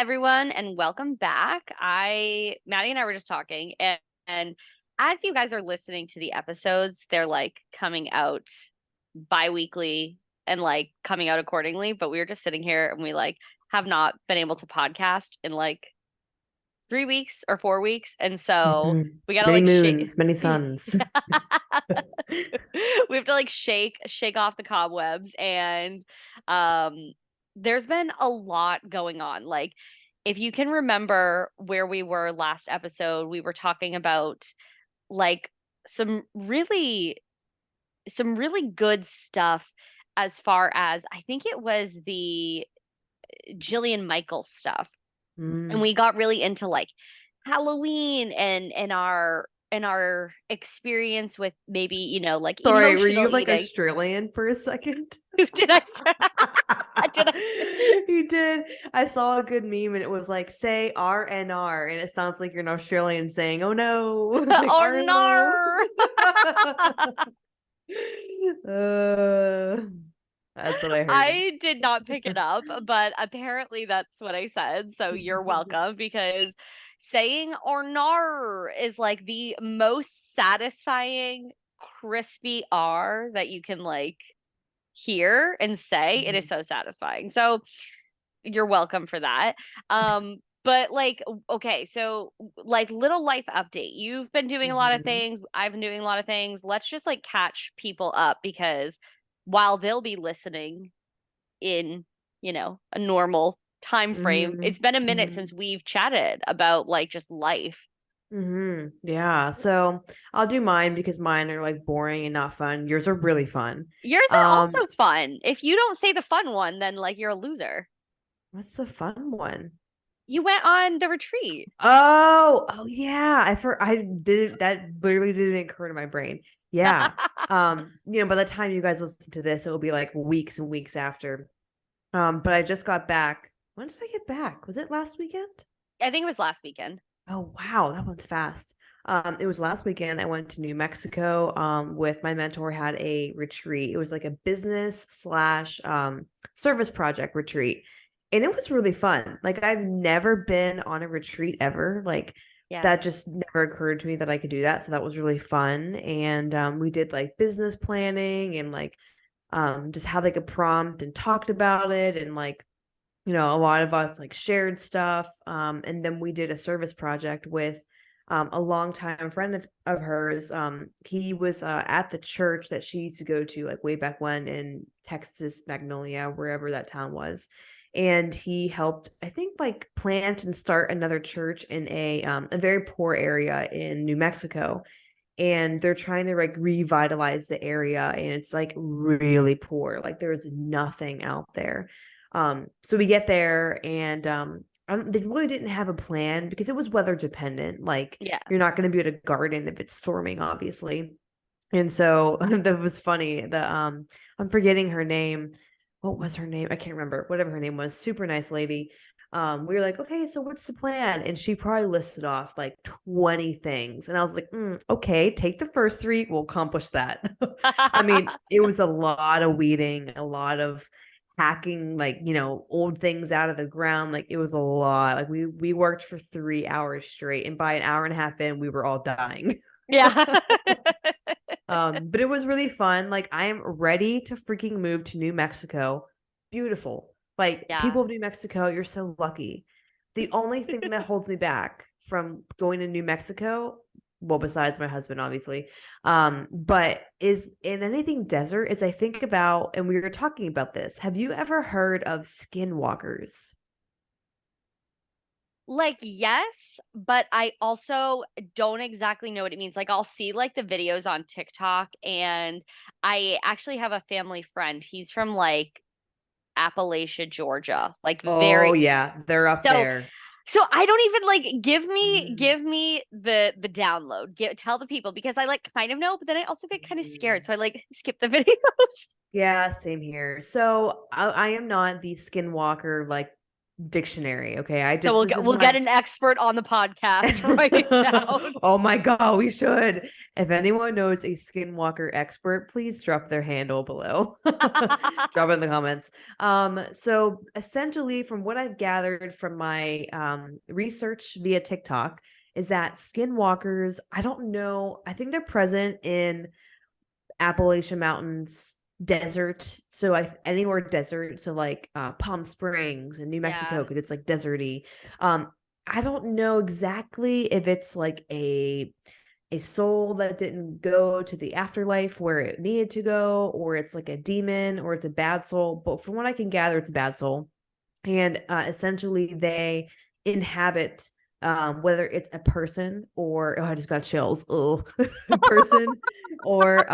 everyone, and welcome back. Maddie and I were just talking, and as you guys are listening to the episodes, they're like coming out bi-weekly and like coming out accordingly. But we were just sitting here and we like have not been able to podcast in like 3 weeks or 4 weeks. And so Mhm. we gotta Many like shake moons, many suns. we have to like shake off the cobwebs and um there's been a lot going on. Like if you can remember where we were last episode, we were talking about like some really some really good stuff as far as I think it was the Jillian Michaels stuff. And Mm. we got really into like Halloween and our experience with maybe, like Sorry, were emotional you like eating. Australian for a second? Did I say did I say You did. I saw a good meme and it was like, say RNR, and it sounds like you're an Australian saying, oh no, like oh R no. no. uh, that's what I heard. I did not pick it up, but apparently that's what I said. So you're welcome because saying or nar is like the most satisfying crispy R that you can like hear and say. It is so satisfying. So you're welcome for that. But like, okay, so like little life update. You've been doing a lot of Mhm. things. I've been doing a lot of things. Let's just like catch people up because while they'll be listening in, a normal time frame, Mhm. it's been a minute since Mhm. we've chatted about like just life. Yeah. So I'll do mine because mine are like boring and not fun. Yours are really fun. Yours are Um, also fun. If you don't say the fun one, then like you're a loser. what's the fun one? You went on the retreat. Oh yeah. I did that literally didn't occur to my brain. Yeah. By the time you guys listen to this, it will be like weeks and weeks after. But I just got back. When did I get back? Was it last weekend? I think it was last weekend. Oh wow, that one's fast. It was last weekend. I went to New Mexico. With my mentor had a retreat. It was like a business slash service project retreat, and it was really fun. Like I've never been on a retreat ever. Like Yeah. that just never occurred to me that I could do that. So that was really fun. And we did like business planning and like just had like a prompt and talked about it and like a lot of us like shared stuff. And then we did a service project with a longtime friend of hers. He was at the church that she used to go to like way back when in Texas, Magnolia, wherever that town was. And he helped, I think, like plant and start another church in a very poor area in New Mexico. And they're trying to like revitalize the area, and it's like really poor. Like there's nothing out there. So we get there and they really didn't have a plan because it was weather dependent. Like Yeah. you're not going to be able to garden if it's storming, obviously. And so that was funny. I'm forgetting her name. What was her name? I can't remember. Whatever her name was. Super nice lady. We were like, okay, so what's the plan? And she probably listed off like 20 things. And I was like, okay, take the first three. We'll accomplish that. I mean, it was a lot of weeding, a lot of hacking, like, old things out of the ground. Like it was a lot. Like we worked for 3 hours straight. And by an hour and a half in, we were all dying. Yeah. But it was really fun. Like I am ready to freaking move to New Mexico. Beautiful. Like Yeah. people of New Mexico, you're so lucky. The only thing that holds me back from going to New Mexico, well, besides my husband, obviously, but is in anything desert, is I think about, and we were talking about this. Have you ever heard of skinwalkers? Like, yes, but I also don't exactly know what it means. Like, I'll see like the videos on TikTok, and I actually have a family friend. He's from like Appalachia, Georgia. Like, Oh very yeah, they're up so there. so I don't even like Mhm. give me the download. Tell the people because I like kind of know, but then I also get kind of scared. Mhm. So I like skip the videos. Yeah, same here. So I am not the skinwalker like dictionary. Okay. I So just, this is we'll get my an expert on the podcast to write it down. oh my God, we should. If anyone knows a skinwalker expert, please drop their handle below. Drop it in the comments. So essentially, from what I've gathered from my research via TikTok, is that skinwalkers, I don't know, I think they're present in Appalachian Mountains desert. So anywhere desert. So like Palm Springs and New Mexico, Yeah. because it's like deserty. Um, I don't know exactly if it's like a soul that didn't go to the afterlife where it needed to go, or it's like a demon, or it's a bad soul. But from what I can gather, it's a bad soul. And essentially they inhabit whether it's a person or I just got chills. Oh, person or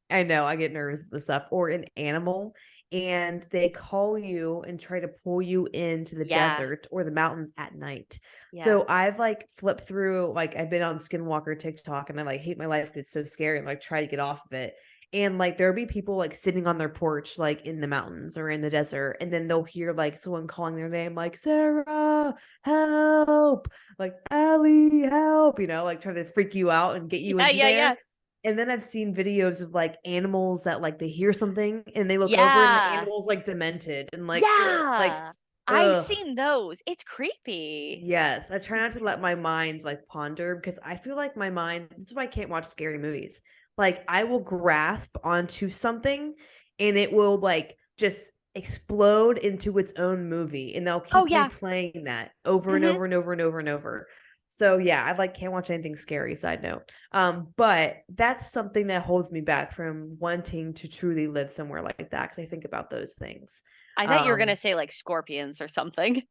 I know I get nervous with this stuff, or an animal, and they call you and try to pull you into the Yeah. desert or the mountains at night. Yeah. So I've like flipped through, like I've been on Skinwalker TikTok, and I like hate my life because it's so scary and like try to get off of it. And like there'll be people like sitting on their porch, like in the mountains or in the desert, and then they'll hear like someone calling their name, like Sarah, help, like Allie, help, like trying to freak you out and get you Yeah. into Yeah. Yeah. there. And then I've seen videos of like animals that like they hear something and they look over and the Yeah. animal's like demented and like Yeah. I've ugh. seen those. It's creepy. Yes, I try not to let my mind like ponder, because I feel like my mind, this is why I can't watch scary movies. Like I will grasp onto something and it will like just explode into its own movie, and they'll Oh keep yeah. replaying that over and Hmm. over and over and over and over. So yeah, I like can't watch anything scary, side note. But that's something that holds me back from wanting to truly live somewhere like that, because I think about those things. I thought you were gonna Um say like scorpions or something.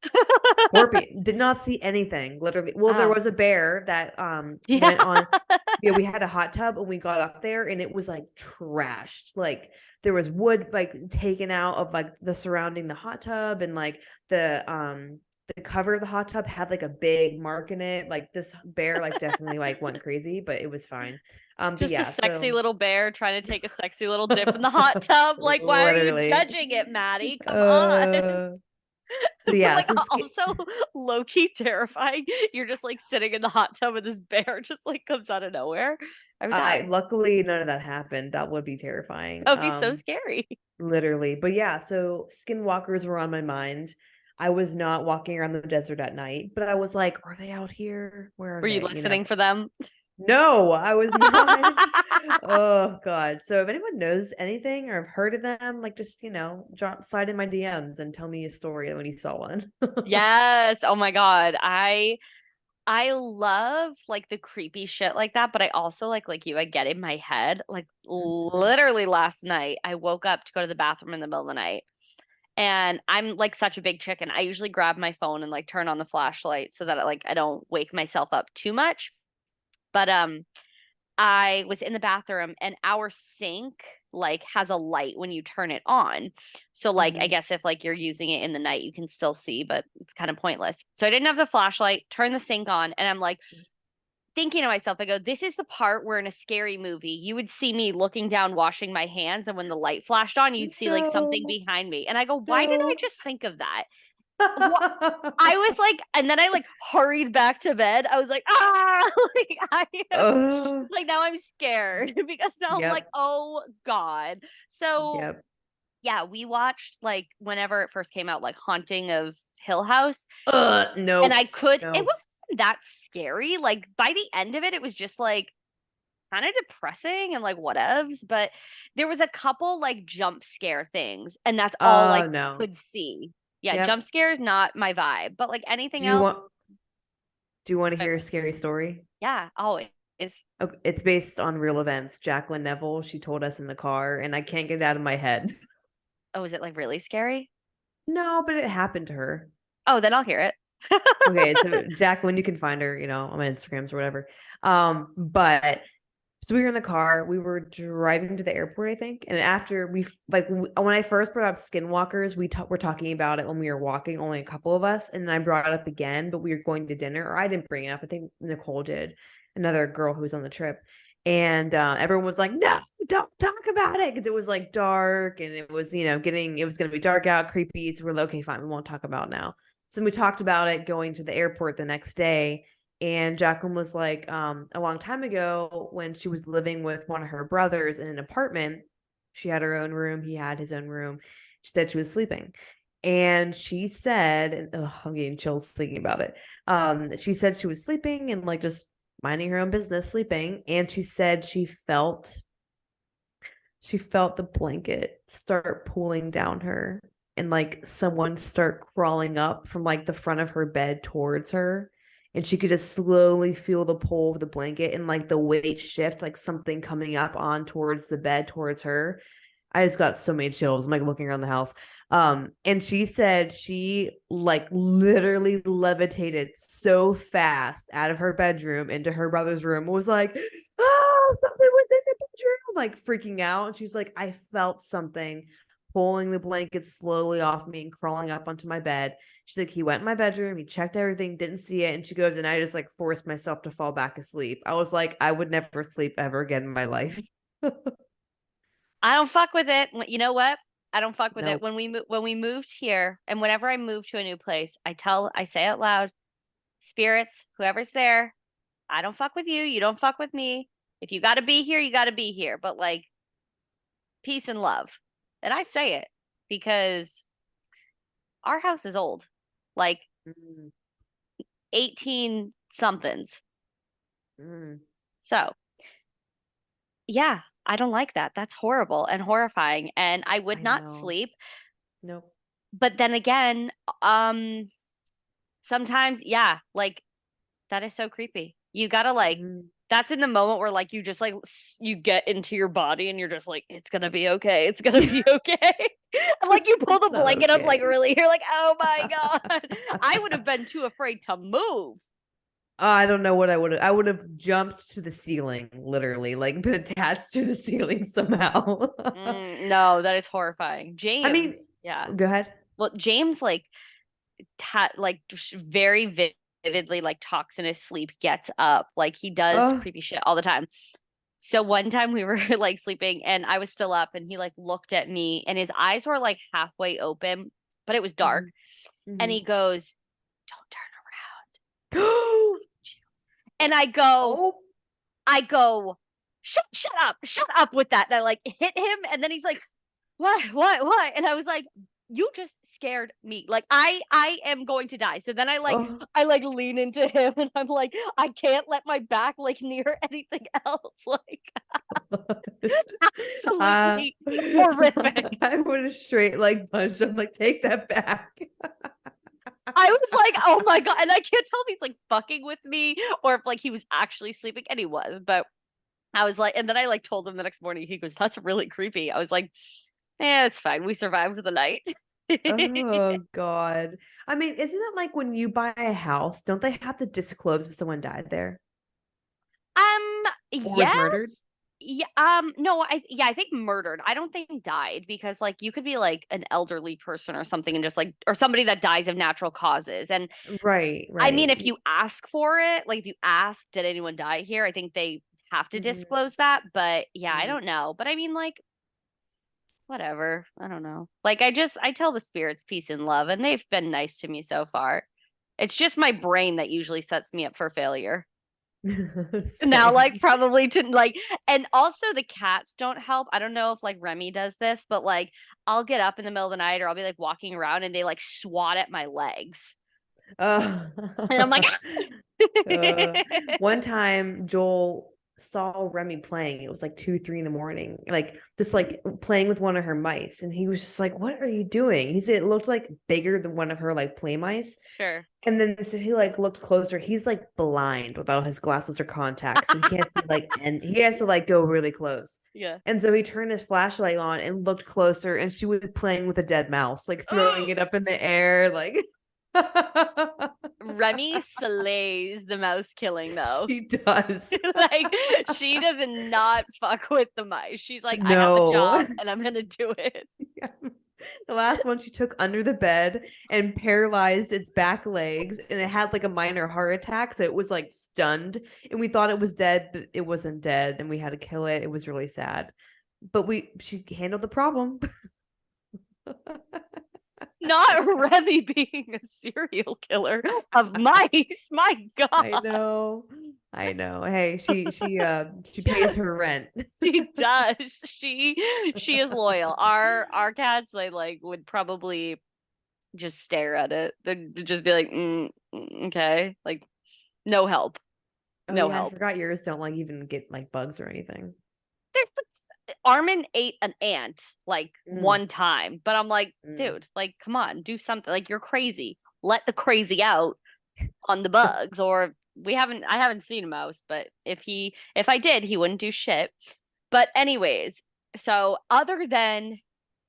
Scorpion did not see anything, literally. Well, there Oh. was a bear that Yeah. went on. Yeah, we had a hot tub and we got up there and it was like trashed. Like there was wood like taken out of like the surrounding the hot tub, and like the cover of the hot tub had like a big mark in it. Like this bear like definitely like went crazy, but it was fine. But Just a yeah, sexy so little bear trying to take a sexy little dip in the hot tub. Like, why are you literally. judging it, Maddie? Come on. Uh so yeah, Like so also low key terrifying. You're just like sitting in the hot tub and this bear just like comes out of nowhere. I would I die. luckily none of that happened. That would be terrifying. That would be so scary. Literally. But yeah, so skinwalkers were on my mind. I was not walking around the desert at night, but I was like, are they out here? Where are Were you they? listening for them? No, I was not. Oh God. So if anyone knows anything or have heard of them, like just, drop slide in my DMs and tell me a story when you saw one. Yes. Oh my God. I love like the creepy shit like that, but I also like you, I get in my head. Like literally last night, I woke up to go to the bathroom in the middle of the night. And I'm like such a big chicken. I usually grab my phone and like turn on the flashlight so that I don't wake myself up too much. But I was in the bathroom and our sink like has a light when you turn it on. So like I Mhm. guess if like you're using it in the night you can still see, but it's kind of pointless. So I didn't have the flashlight, turn the sink on, and I'm like thinking to myself, I go, this is the part where in a scary movie you would see me looking down washing my hands, and when the light flashed on you'd see like something No, behind me. And I go, why did I no. just think of that? What? I was like, and then I like hurried back to bed. I was like, ah, like I am uh, like now I'm scared because now I'm like, yep. oh God. So Yep. yeah, we watched like whenever it first came out, like Haunting of Hill House. And Nope. it Nope. wasn't that scary. Like by the end of it, it was just like kind of depressing and like whatevs, but there was a couple like jump scare things, and that's all I No. could see. Yeah, jump Yep. scares not my vibe, but like Do anything you else, want do you want to uh, hear a scary story? yeah, always. Okay, it's based on real events. Jacqueline Neville, she told us in the car, and I can't get it out of my head. Oh, is it like really scary? No, but it happened to her. Oh, then I'll hear it. Okay, so Jacqueline, you can find her, on my Instagrams or whatever. But so we were in the car, we were driving to the airport, I think, and after when I first brought up skinwalkers, were talking about it when we were walking, only a couple of us, and then I brought it up again, but we were going to dinner, or I didn't bring it up. I think Nicole did, another girl who was on the trip, and everyone was like, "No, don't talk about it," because it was like dark and it was, it was going to be dark out, creepy. So we're like, okay, fine, we won't talk about it now. So we talked about it going to the airport the next day. And Jacqueline was like, a long time ago when she was living with one of her brothers in an apartment, she had her own room, he had his own room. She said she was sleeping. And she said, and I'm getting chills thinking about it. She said she was sleeping and like just minding her own business, sleeping. And she said she felt the blanket start pulling down her and like someone start crawling up from like the front of her bed towards her, and she could just slowly feel the pull of the blanket and like the weight shift, like something coming up on towards the bed towards her. I just got so many chills. I'm like looking around the house. And she said she like literally levitated so fast out of her bedroom into her brother's room, was like, oh, something was in the bedroom, like freaking out. And she's like, I felt something pulling the blanket slowly off me and crawling up onto my bed. She's like, he went in my bedroom, he checked everything, didn't see it. And she goes, and I just like forced myself to fall back asleep. I was like, I would never sleep ever again in my life. I don't fuck with it. You know what? I don't fuck with it. Nope. When we moved here, and whenever I move to a new place, I say out loud, spirits, whoever's there, I don't fuck with you. You don't fuck with me. If you got to be here, you got to be here. But like peace and love. And I say it because our house is old, like Mm, 18 somethings. mm, So, yeah, I don't like that. That's horrible and horrifying. And I would I not know. sleep. Nope. But then again, um, sometimes, yeah, like that is so creepy. You gotta like, Mm. that's in the moment where like you just like you get into your body and you're just like, it's gonna be okay. It's gonna be okay. And like you pull It's the not blanket up like okay. really, you're like, oh my God. I would have been too afraid to move. I don't know what I would have. I would have jumped to the ceiling, literally, like been attached to the ceiling somehow. No, that is horrifying. I mean, James, yeah. go ahead. Well, James like like very vividly like talks in his sleep, gets up, like he does Oh, creepy shit all the time. So one time we were like sleeping and I was still up and he like looked at me and his eyes were like halfway open, but it was dark. mhm, And mhm. he goes, "Don't turn around." And Oh, I go, shut up, shut up with that. And I like hit him and then he's like, what? And I was like, you just scared me. Like I am going to die. So then oh. I like lean into him and I'm like, I can't let my back like near anything else. Like uh, absolutely horrific. I would have straight like punched him, like take that back. I was like, oh my God. And I can't tell if he's like fucking with me or if like he was actually sleeping. And he was, but I was like, and then I like told him the next morning, he goes, that's really creepy. I was like, yeah, it's fine. We survived the night. Oh God. I mean, isn't it like when you buy a house, don't they have to disclose if someone died there or was murdered? Yes. Yeah, no, I think murdered. I don't think died because like you could be like an elderly person or something and just like or somebody that dies of natural causes. And Right, I mean, if right. you ask for it, like if you ask, did anyone die here? I think they have to Mhm, disclose that. But yeah, I mhm. don't know. But I mean, like, whatever. I don't know. Like I tell the spirits peace and love, and they've been nice to me so far. It's just my brain that usually sets me up for failure. Now, like Same. probably to like, and also the cats don't help. I don't know if like Remy does this, but like I'll get up in the middle of the night or I'll be like walking around and they like swat at my legs. Uh, And I'm like, uh, one time Joel saw Remy playing. It was like 2, 3 in the morning, like just like playing with one of her mice. And he was just like, what are you doing? He said it looked like bigger than one of her like play mice. sure. And then so he like looked closer. He's like blind without his glasses or contacts. So he can't see like, and he has to like go really close. Yeah. And so he turned his flashlight on and looked closer, and she was playing with a dead mouse, like throwing it up in the air, like Remy slays the mouse killing though. she does. Like she does not fuck with the mice. She's like, I have a No. job and I'm gonna do it. The last one she took under the bed and paralyzed its back legs, and it had like a minor heart attack, so it was like stunned, and we thought it was dead, but it wasn't dead, and we had to kill it. It was really sad, but she handled the problem. Not Remy being a serial killer of mice. My I God. know. I know. Hey, she pays her rent. She does. She is loyal. Our cats, they like would probably just stare at it. They'd just be like, okay. Like no help. Oh No yeah, I help. forgot yours don't like even get like bugs or anything. There's Armin ate an ant like Mm, one time, but I'm like, mm. dude, like, come on, do something. Like, you're crazy. Let the crazy out on the bugs. Or I haven't seen a mouse, but if I did, he wouldn't do shit. But anyways, so other than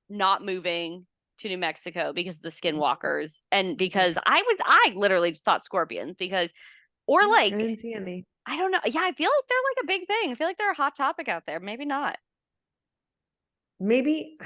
not moving to New Mexico because of the skinwalkers and because I literally just thought scorpions because or I like didn't see any. I don't know. Yeah, I feel like they're like a big thing. I feel like they're a hot topic out there. Maybe not. Maybe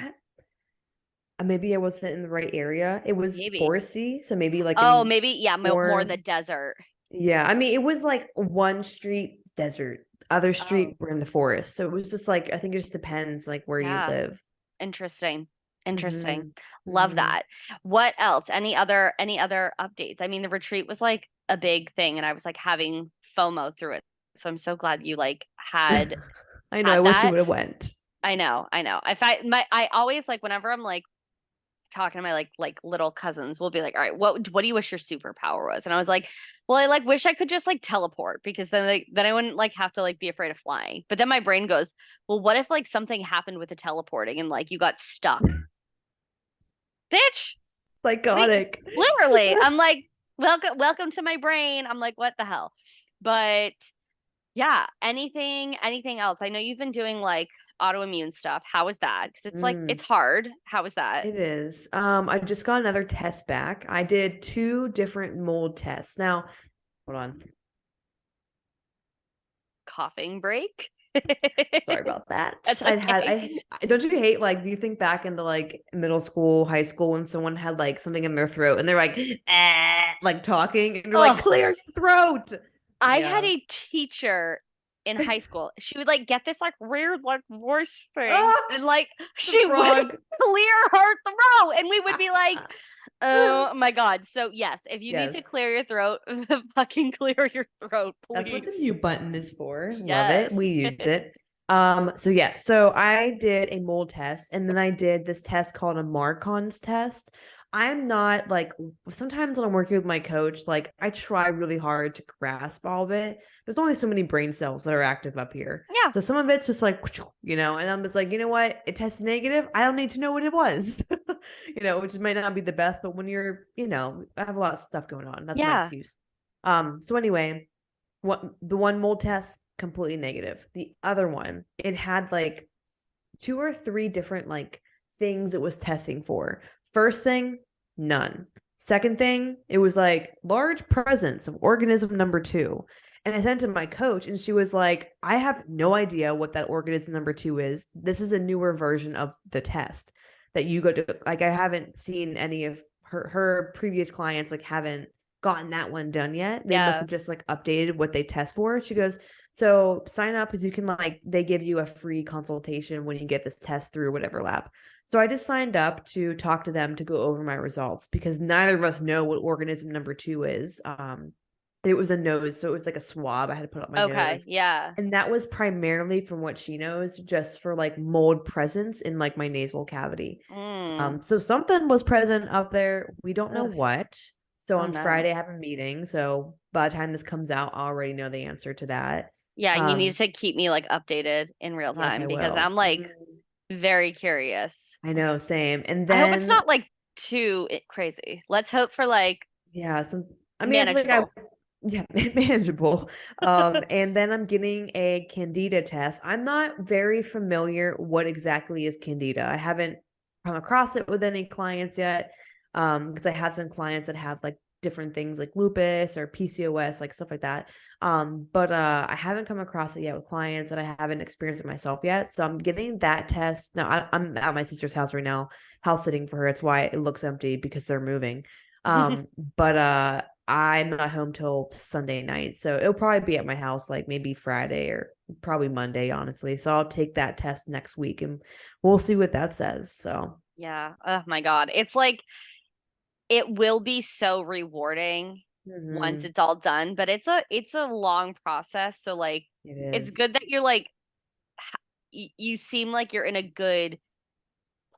maybe I wasn't in the right area. It was Maybe. foresty, so maybe like Oh, in maybe yeah, more in more. the desert. Yeah, I mean, it was like one street desert, other Oh, street we're in the forest. So it was just like I think it just depends like where you yeah. live. Interesting. Interesting. Hmm. Love Hmm. that. What else? Any other updates? I mean, the retreat was like a big thing and I was like having FOMO through it. So I'm so glad you like I know. I had wish you that. would have went. I know. I know. I always like whenever I'm like talking to my like little cousins, we'll be like, all right, what do you wish your superpower was? And I was like, well, I like wish I could just like teleport because then I wouldn't like have to like be afraid of flying. But then my brain goes, well, what if like something happened with the teleporting and like you got stuck? Bitch, we Psychotic. literally, I'm like, welcome to my brain. I'm like, what the hell? But yeah, anything else? I know you've been doing like autoimmune stuff. How is that? Because it's like Mm, it's hard. How is that? it is. I just got another test back. I did two different mold tests. Now, hold on. Coughing break. Sorry about that. That's okay. Don't you hate like do you think back into like middle school, high school when someone had like something in their throat and they're like like talking and they're like Oh, clear your throat. I had Yeah. a teacher in high school. She would like get this like weird like voice thing Ah, and like the she would frog. clear her throat and we would be like, "Oh my God." So yes, if you need to Yes. clear your throat, fucking clear your throat, That's what the please. mute button is for. Love it. Yes. We use it. So yeah, so I did a mold test and then I did this test called a Marcon's test. I'm not like sometimes when I'm working with my coach, like I try really hard to grasp all of it. There's only so many brain cells that are active up here. Yeah. So some of it's just like, and I'm just like, you know what? It tested negative. I don't need to know what it was. Which might not be the best, but when you're, I have a lot of stuff going on. That's my Yeah. excuse. So anyway, the one mold test completely negative. The other one, it had like two or three different like things it was testing for. First thing, none. Second thing, it was like large presence of organism number two. And I sent it to my coach, and she was like, I have no idea what that organism number two is. This is a newer version of the test that you go to. Like, I haven't seen any of her previous clients, like, haven't gotten that one done yet. They must Yeah. have just like updated what they test for. She goes, so sign up because you can like they give you a free consultation when you get this test through whatever lab. So I just signed up to talk to them to go over my results because neither of us know what organism number two is. It was a nose, so it was like a swab I had to put up my Okay. nose. Yeah. And that was primarily from what she knows, just for like mold presence in like my nasal cavity. Mm. So something was present up there. We don't know Ugh. what. So Oh on no. Friday I have a meeting. So by the time this comes out, I already know the answer to that. Yeah, you need Um, to keep me like updated in real yes, time I because will. I'm like very curious. I know, same. And I hope it's then not like too crazy. Let's hope for like yeah, I mean it's like manageable. yeah, manageable. And then I'm getting a candida test. I'm not very familiar what exactly is candida. I haven't come across it with any clients yet. Because I have some clients that have like different things like lupus or PCOS, like stuff like that. But I haven't come across it yet with clients and I haven't experienced it myself yet. So I'm getting that test. Now I'm at my sister's house right now, house sitting for her. It's why it looks empty because they're moving. But I'm not home till Sunday night. So it'll probably be at my house like maybe Friday or probably Monday, honestly. So I'll take that test next week and we'll see what that says. So Yeah. Oh my God. It's like it will be so rewarding once Mhm. it's all done, but it's a long process. So like It it's good that is. you're like you seem like you're in a good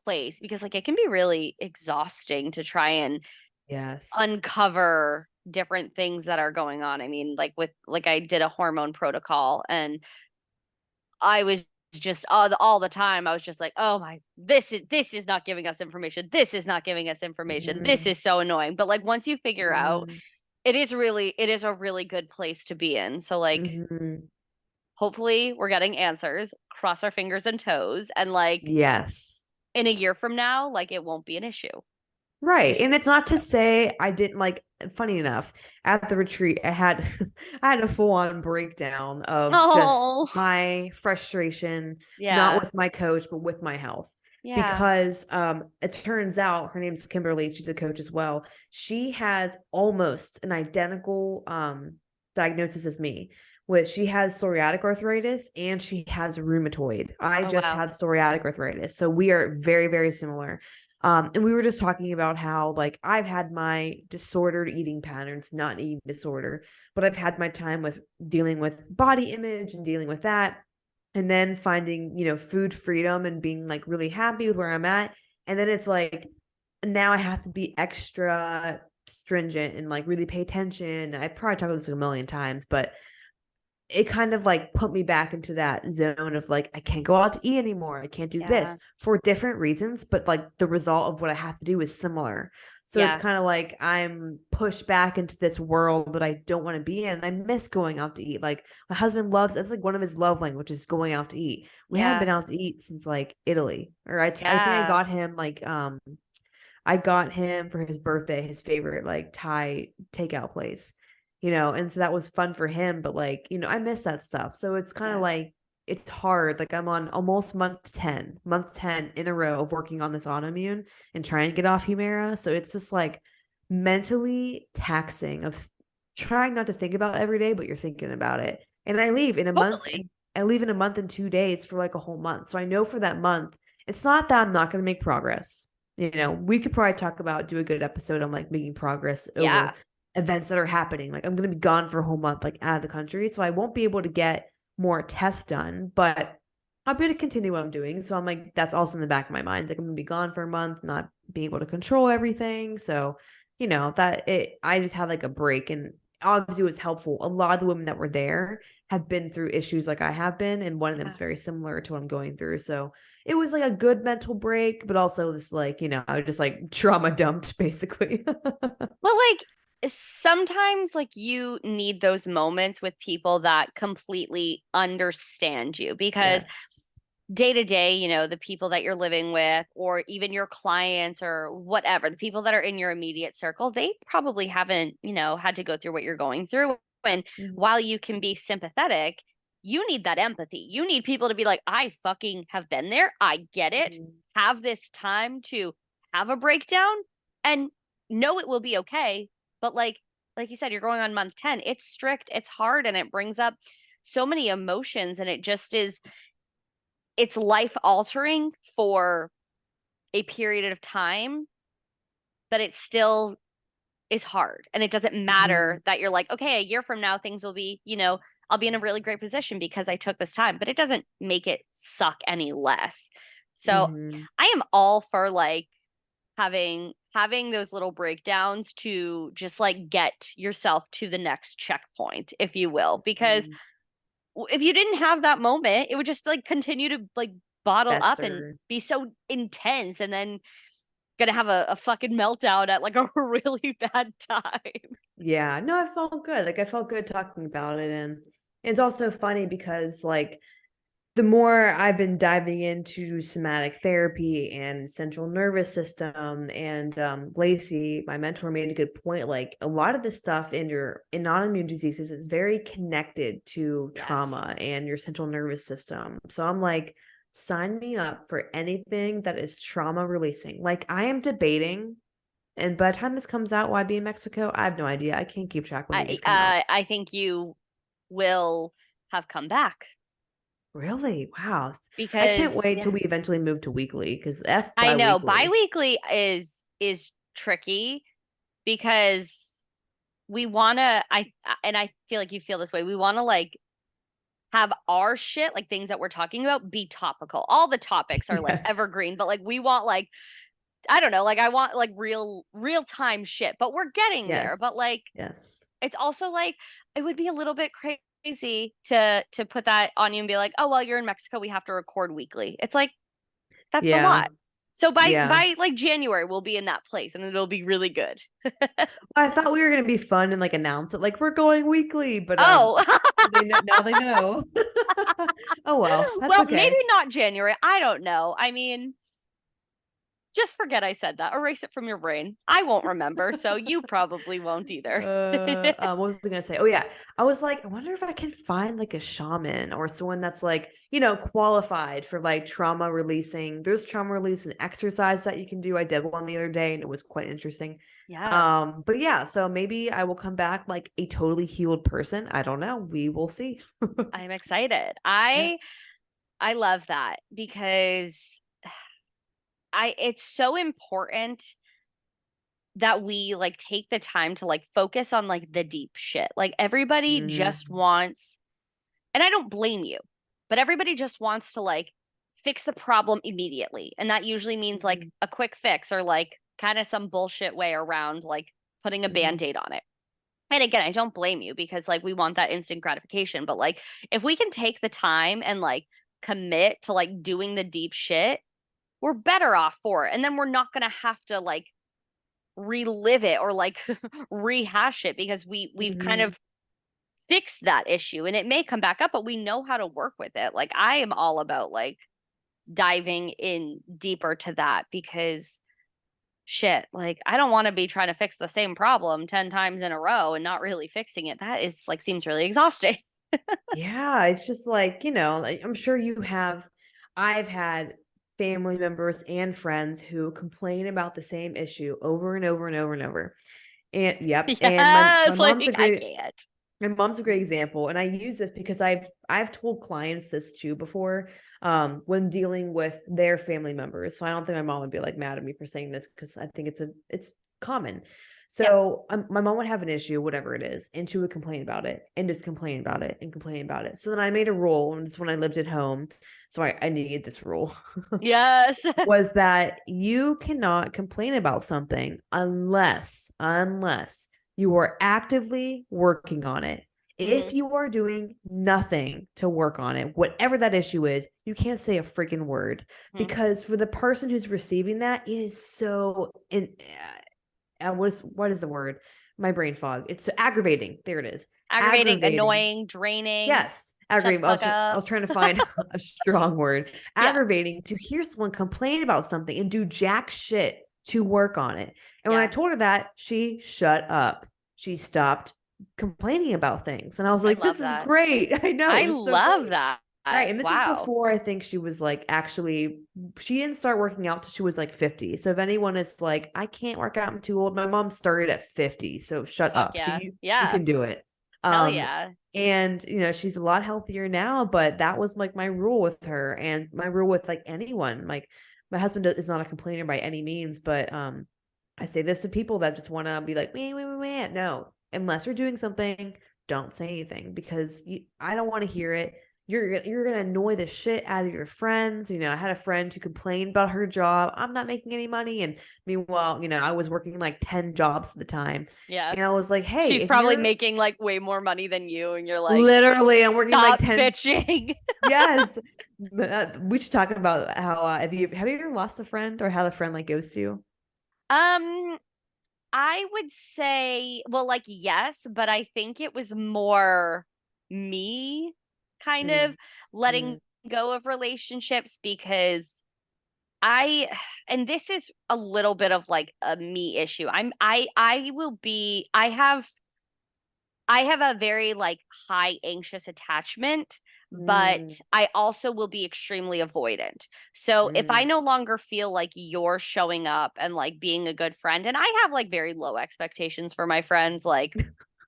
place because like it can be really exhausting to try and Yes. uncover different things that are going on. I mean, like with like I did a hormone protocol and I was just all the time I was just like, "Oh my, this is not giving us information. This is not giving us information. This Mhm. is so annoying." But like once you figure out, Mhm. it is a really good place to be in. So like Mhm. hopefully we're getting answers. Cross our fingers and toes and like Yes. in a year from now, like it won't be an issue. Right. It And it's not to say I didn't like funny enough, at the retreat I had I had a full-on breakdown of just Oh, my frustration, not yeah. with my coach, but with my health. Yeah. Because it turns out her name's Kimberly, she's a coach as well. She has almost an identical diagnosis as me. With she has psoriatic arthritis and she has rheumatoid. I Oh just wow. have psoriatic arthritis. So we are very, very similar. And we were just talking about how, like, I've had my disordered eating patterns, not an eating disorder, but I've had my time with dealing with body image and dealing with that. And then finding, food freedom and being like really happy with where I'm at. And then it's like, now I have to be extra stringent and like really pay attention. I probably talked about this like a million times, but it kind of like put me back into that zone of like I can't go out to eat anymore. I can't do Yeah. this for different reasons, but like the result of what I have to do is similar. So it's Yeah. kind of like I'm pushed back into this world that I don't want to be in. And I miss going out to eat. Like my husband loves that's like one of his love languages, going out to eat. We haven't Yeah. been out to eat since like Italy. Or I think I Yeah. got him like I got him for his birthday his favorite like Thai takeout place, and so that was fun for him. But like, I miss that stuff. So it's kind of Yeah. like it's hard. Like I'm on almost month 10 in a row of working on this autoimmune and trying to get off Humira. So it's just like mentally taxing of trying not to think about it every day, but you're thinking about it. And Totally. I leave in a month and 2 days for like a whole month. So I know for that month, it's not that I'm not going to make progress. We could probably do a good episode on like making progress over Yeah. events that are happening. Like I'm going to be gone for a whole month, like out of the country. So I won't be able to get more tests done, but I'll be able to continue what I'm doing. So I'm like, that's also in the back of my mind. Like I'm going to be gone for a month, not being able to control everything. So, I just had like a break and obviously it was helpful. A lot of the women that were there have been through issues like I have been. And one of them is Yeah. very similar to what I'm going through. So it was like a good mental break, but also just like, I was just like trauma dumped basically. Well, like sometimes like you need those moments with people that completely understand you because Yes. day to day, the people that you're living with, or even your clients or whatever, the people that are in your immediate circle, they probably haven't, had to go through what you're going through. And Mhm. while you can be sympathetic, you need that empathy. You need people to be like, I fucking have been there. I get it. Mhm. Have this time to have a breakdown and know it will be okay. But like you said, you're going on month 10. It's strict, it's hard, and it brings up so many emotions and it just is it's life altering for a period of time, but it still is hard. And it doesn't Mhm. matter that you're like, okay, a year from now, things will be, I'll be in a really great position because I took this time, but it doesn't make it suck any less. So Mhm. I am all for like having those little breakdowns to just like get yourself to the next checkpoint, if you will, because Mhm. if you didn't have that moment, it would just like continue to like bottle up and Fester. be so intense and then gonna have a fucking meltdown at like a really bad time. Yeah. No, I felt good. Like I felt good talking about it. And it's also funny because like the more I've been diving into somatic therapy and central nervous system, and Lacey, my mentor, made a good point. Like a lot of this stuff in autoimmune diseases is very connected to Yes. trauma and your central nervous system. So I'm like, sign me up for anything that is trauma releasing. Like I am debating, and by the time this comes out, why be in Mexico? I have no idea. I can't keep track when I these come out. I think you will have come back Really? Wow. I can't because wait till yeah, we eventually move to weekly because F I know bi-weekly. biweekly is tricky. because we want to, and I feel like you feel this way. We want to like have our shit, like things that we're talking about, be topical. All the topics are like Yes. evergreen, but like we want like, I don't know, like I want like real time shit, but we're getting there. But Yes. like Yes. it's also like it would be a little bit crazy to put that on you and be like, "Oh, well, you're in Mexico, we have to record weekly." It's like that's a Yeah. lot. So Yeah. by like January we'll be in that place and it'll be really good. I thought we were gonna be fun and like announce it, like we're going weekly, but Oh, they know now they know. Oh well, that's well, maybe okay. not January. I don't know. I mean, just forget I said that. Erase it from your brain. I won't remember, so you probably won't either. What was I gonna say? Oh yeah, I was like, I wonder if I can find like a shaman or someone that's like, qualified for like trauma releasing. There's trauma releasing exercise that you can do. I did one the other day and it was quite interesting. Yeah, But yeah, so maybe I will come back like a totally healed person. I don't know. We will see. I'm excited. Yeah. I love that because I it's so important that we like take the time to like focus on like the deep shit. Like everybody just Mm-hmm. wants, and I don't blame you, but everybody just wants to like fix the problem immediately. And that usually means like Mm-hmm. a quick fix or like kind of some bullshit way around like putting a Mm-hmm. band-aid on it. And again, I don't blame you because like we want that instant gratification, but like if we can take the time and like commit to like doing the deep shit, we're better off for it. And then we're not going to have to like relive it or like rehash it because we've kind Mm-hmm. of fixed that issue and it may come back up, but we know how to work with it. Like I am all about like diving in deeper to that because shit, like I don't want to be trying to fix the same problem 10 times in a row and not really fixing it. That is like seems really exhausting. Yeah, it's just like, like, I'm sure I've had family members and friends who complain about the same issue over and over and over and over. And yep, and my Yes, mom's a like I great can't. my mom's a great example, and I use this because I've told clients this too before, when dealing with their family members. So I don't think my mom would be like mad at me for saying this because I think it's common. Yeah. So my mom would have an issue, whatever it is, and she would complain about it and just complain about it and complain about it. So then I made a rule, and this is when I lived at home. So I needed this rule. Yes. Was that you cannot complain about something unless you are actively working on it. If Hmm. you are doing nothing to work on it, whatever that issue is, you can't say a freaking word, Hmm. because for the person who's receiving that, it is so what is the word? My brain fog. It's so aggravating. There it is. Aggravating, Aggravating. annoying, draining. Yes, Shut the aggravating. fuck I up. was trying to find a strong word. Yeah. Aggravating to hear someone complain about something and do jack shit to work on it. And when I Yeah. told her that, she shut up. She stopped complaining about things. And I was I like, love this is that. great. I know, I it was so love great. that. Right. And this was Wow. before I think she was like actually, she didn't start working out till she was like 50. So if anyone is like, I can't work out, I'm too old. My mom started at 50. So shut Fuck up. So yeah. you Yeah. can do it. Hell Um, yeah. and she's a lot healthier now, but that was like my rule with her and my rule with like anyone. Like my husband is not a complainer by any means, but I say this to people that just want to be like, man. No, unless you're doing something, don't say anything, because I don't want to hear it. You're gonna annoy the shit out of your friends. I had a friend who complained about her job. I'm not making any money, and meanwhile, I was working like 10 jobs at the time, Yeah. and I was like, hey, She's if probably you're making like way more money than you and you're like, literally, I'm working like stop 10. bitching. Yes. We should talk about how have you ever lost a friend, or how the friend like goes to you? Um, I would say, well, like, yes, but I think it was more me kind Mm, of letting mm, go of relationships because I, and this is a little bit of like a me issue. I will be, I have a very like high anxious attachment, but mm, I also will be extremely avoidant. So if I mm. no longer feel like you're showing up and like being a good friend, and I have like very low expectations for my friends, like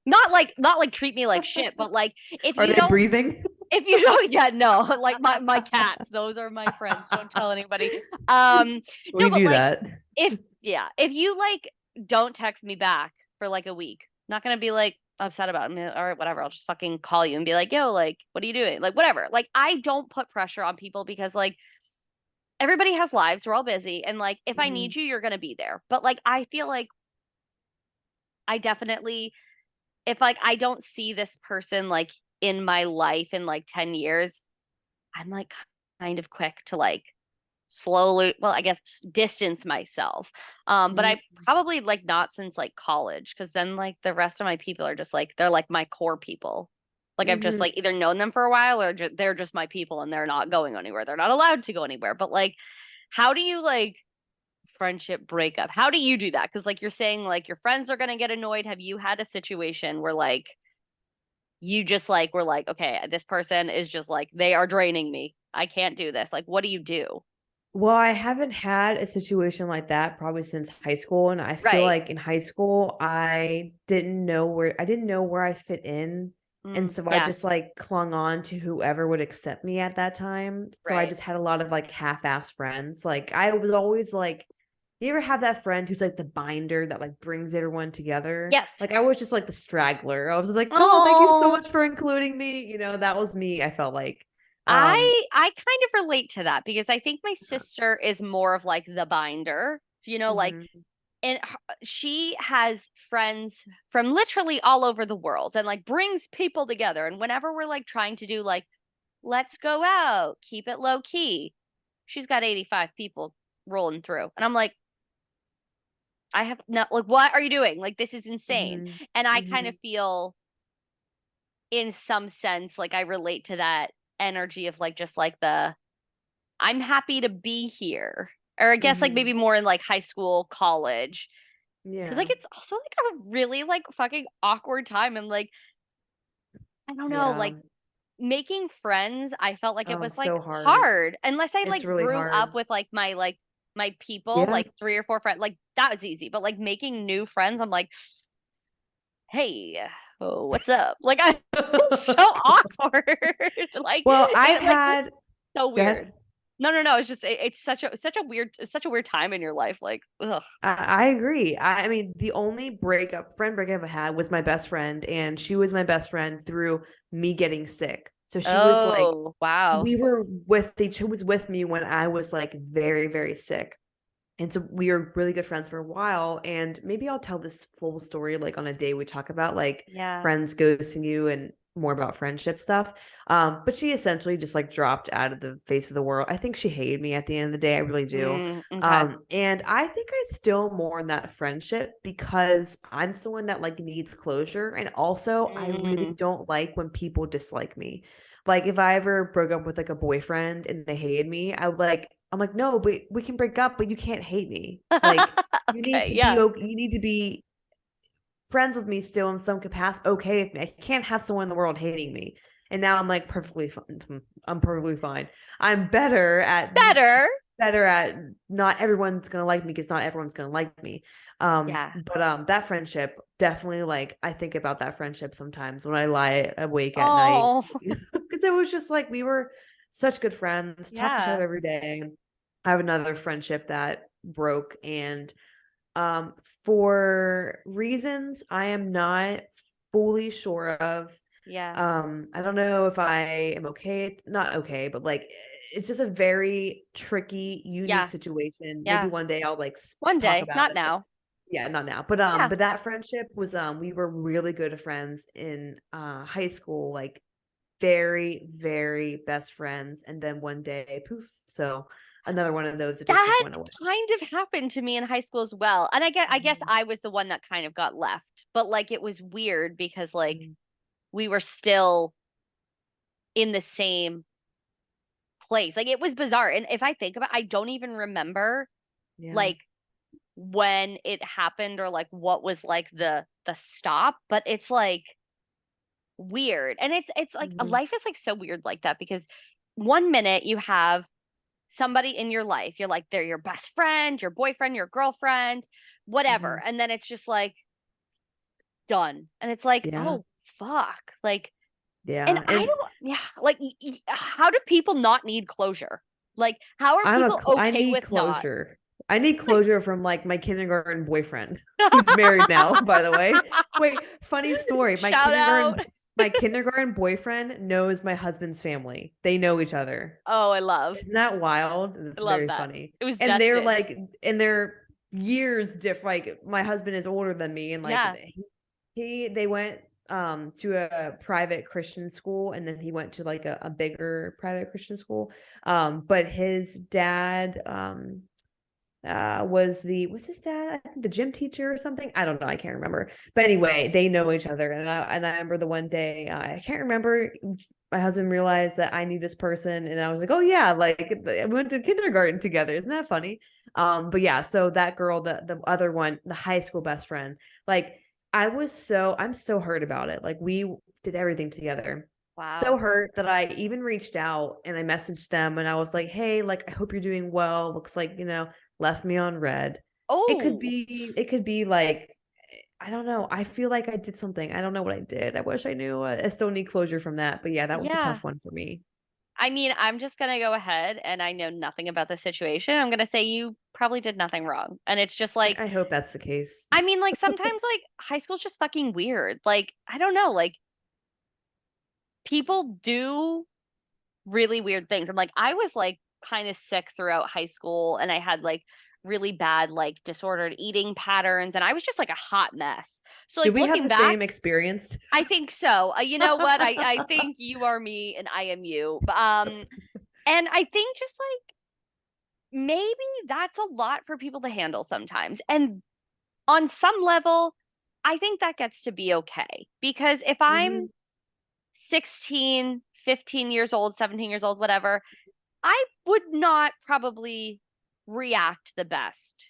not like treat me like shit, but like if Are you they don't breathing? if you don't yet know, like my cats, those are my friends. Don't tell anybody. No, We but knew like that. if yeah, if you like don't text me back for like a week. Not gonna be like upset about it. All right, whatever. I'll just fucking call you and be like, yo, like, what are you doing? Like, whatever. Like, I don't put pressure on people because like everybody has lives. We're all busy. And like, if I Mhm. need you, you're gonna be there. But like, I feel like I definitely, if like I don't see this person like in my life in like 10 years, I'm like kind of quick to like slowly, well, I guess distance myself. But Mhm. I probably like not since like college, because then like the rest of my people are just like they're like my core people. Like I've just Mhm. like either known them for a while or they're just my people and they're not going anywhere. They're not allowed to go anywhere. But like, how do you like friendship breakup? How do you do that? Because like you're saying like your friends are gonna get annoyed. Have you had a situation where like you just like were like, okay, this person is just like they are draining me. I can't do this. Like, what do you do? Well, I haven't had a situation like that probably since high school, and I feel Right. like in high school I didn't know where I fit in, and so I Yeah. just like clung on to whoever would accept me at that time. So I Right. just had a lot of like half-ass friends. Like I was always like, you ever have that friend who's like the binder that like brings everyone together? Yes. Like I was just like the straggler. I was just like, oh, thank you so Oh, much for including me. That was me, I felt like. Um, I kind of relate to that because I think my sister is more of like the binder, like mhm, and she has friends from literally all over the world and like brings people together. And whenever we're like trying to do like, let's go out, keep it low key, she's got 85 people rolling through. And I'm like, I have no, like, what are you doing? Like, this is insane. mhm, And I kind of mhm. feel in some sense like I relate to that energy of like just like the I'm happy to be here. Or I guess like maybe Mhm. more in like high school, college. Cause like Yeah. it's also like a really like fucking awkward time. And like, I don't know, Yeah. like making friends, I felt like it Oh, was like so hard. hard. Unless I It's like really grew up hard. with like my people, Yeah. like three or four friends, like that was easy. But like making new friends, I'm like, hey, oh, what's up? Like I it's so awkward. Like Well, I've it like had so go ahead. weird. No. It's just it's such a weird time in your life. Like, ugh. I agree. I mean, the only friend breakup I had was my best friend, and she was my best friend through me getting sick. So she was like, Oh, wow. she was with me when I was like very, very sick. And so we were really good friends for a while. And maybe I'll tell this full story like on a day we talk about like Yeah. friends ghosting you and more about friendship stuff. But she essentially just like dropped out of the face of the world. I think she hated me at the end of the day. I really do. Okay. And I think I still mourn that friendship because I'm someone that like needs closure. And also I really Mm. don't like when people dislike me. Like if I ever broke up with like a boyfriend and they hated me, I'm like, no, but we can break up, but you can't hate me. Like Okay, yeah. you need to be friends with me still in some capacity, okay with me. I can't have someone in the world hating me. And now I'm like perfectly fine. I'm perfectly fine. I'm Better. better at not everyone's gonna like me because not everyone's gonna like me. Yeah. But that friendship definitely like I think about that friendship sometimes when I lie awake at night Oh, because it was just like we were such good friends, talk to each other yeah. every day. I have another friendship that broke, and for reasons I am not fully sure of. Yeah. I don't know if I am okay, not okay, but like it's just a very tricky, unique Yeah. situation. Maybe Yeah. one day I'll like One talk day, about not it, but now. yeah, not now. Yeah. But that friendship was we were really good friends in high school, like very, very best friends. And then one day, poof. So another one of those that just like That went away. kind of happened to me in high school as well. And I guess Mhm. I was the one that kind of got left. But like it was weird because like Mhm. we were still in the same place. Like it was bizarre. And if I think about it, I don't even remember Yeah. like when it happened or like what was like the stop, but it's like weird. And it's like Mhm. life is like so weird like that because one minute you have somebody in your life, you're like they're your best friend, your boyfriend, your girlfriend, whatever. Mhm. And then it's just like done. And it's like, Yeah. "Oh, fuck." Like and Yeah. I And don't yeah, like how do people not need closure? Like how are people I okay need with not? closure. I need closure from like my kindergarten boyfriend who's married now, by the way. Wait, funny story. Shout out. My kindergarten boyfriend knows my husband's family. They know each other. Oh, I love. Isn't that wild? I It's love very that. funny. It was And they're destined. like, and they're years different. Like my husband is older than me, and like Yeah. they went to a private Christian school, and then he went to like a bigger private Christian school. But his dad was his dad, I think, the gym teacher or something. I don't know, I can't remember. But anyway, they know each other. And I remember the one day, I can't remember, my husband realized that I knew this person, and I was like, oh yeah, like we went to kindergarten together. Isn't that funny? But yeah, so that girl, the other one, the high school best friend, like I'm so hurt about it. Like we did everything together. So Wow. hurt that I even reached out and I messaged them, and I was like, hey, like I hope you're doing well. Looks like, left me on red. Oh, It could be like, I don't know. I feel like I did something. I don't know what I did. I wish I knew. I still need closure from that. But yeah, that was a yeah. tough one for me. I mean, I'm just gonna go ahead and I know nothing about the situation. I'm gonna say you probably did nothing wrong. And it's just like, I hope that's the case. I mean, like sometimes like high school's just fucking weird. Like, I don't know, like people do really weird things. And like I was like kind of sick throughout high school and I had like really bad like disordered eating patterns and I was just like a hot mess. So Did like we have looking the back, same experience? I think so. You know what? I think you are me and I am you. And I think just like maybe that's a lot for people to handle sometimes. And on some level, I think that gets to be okay because if I'm Mhm. 16, 15 years old, 17 years old, whatever, I would not probably react the best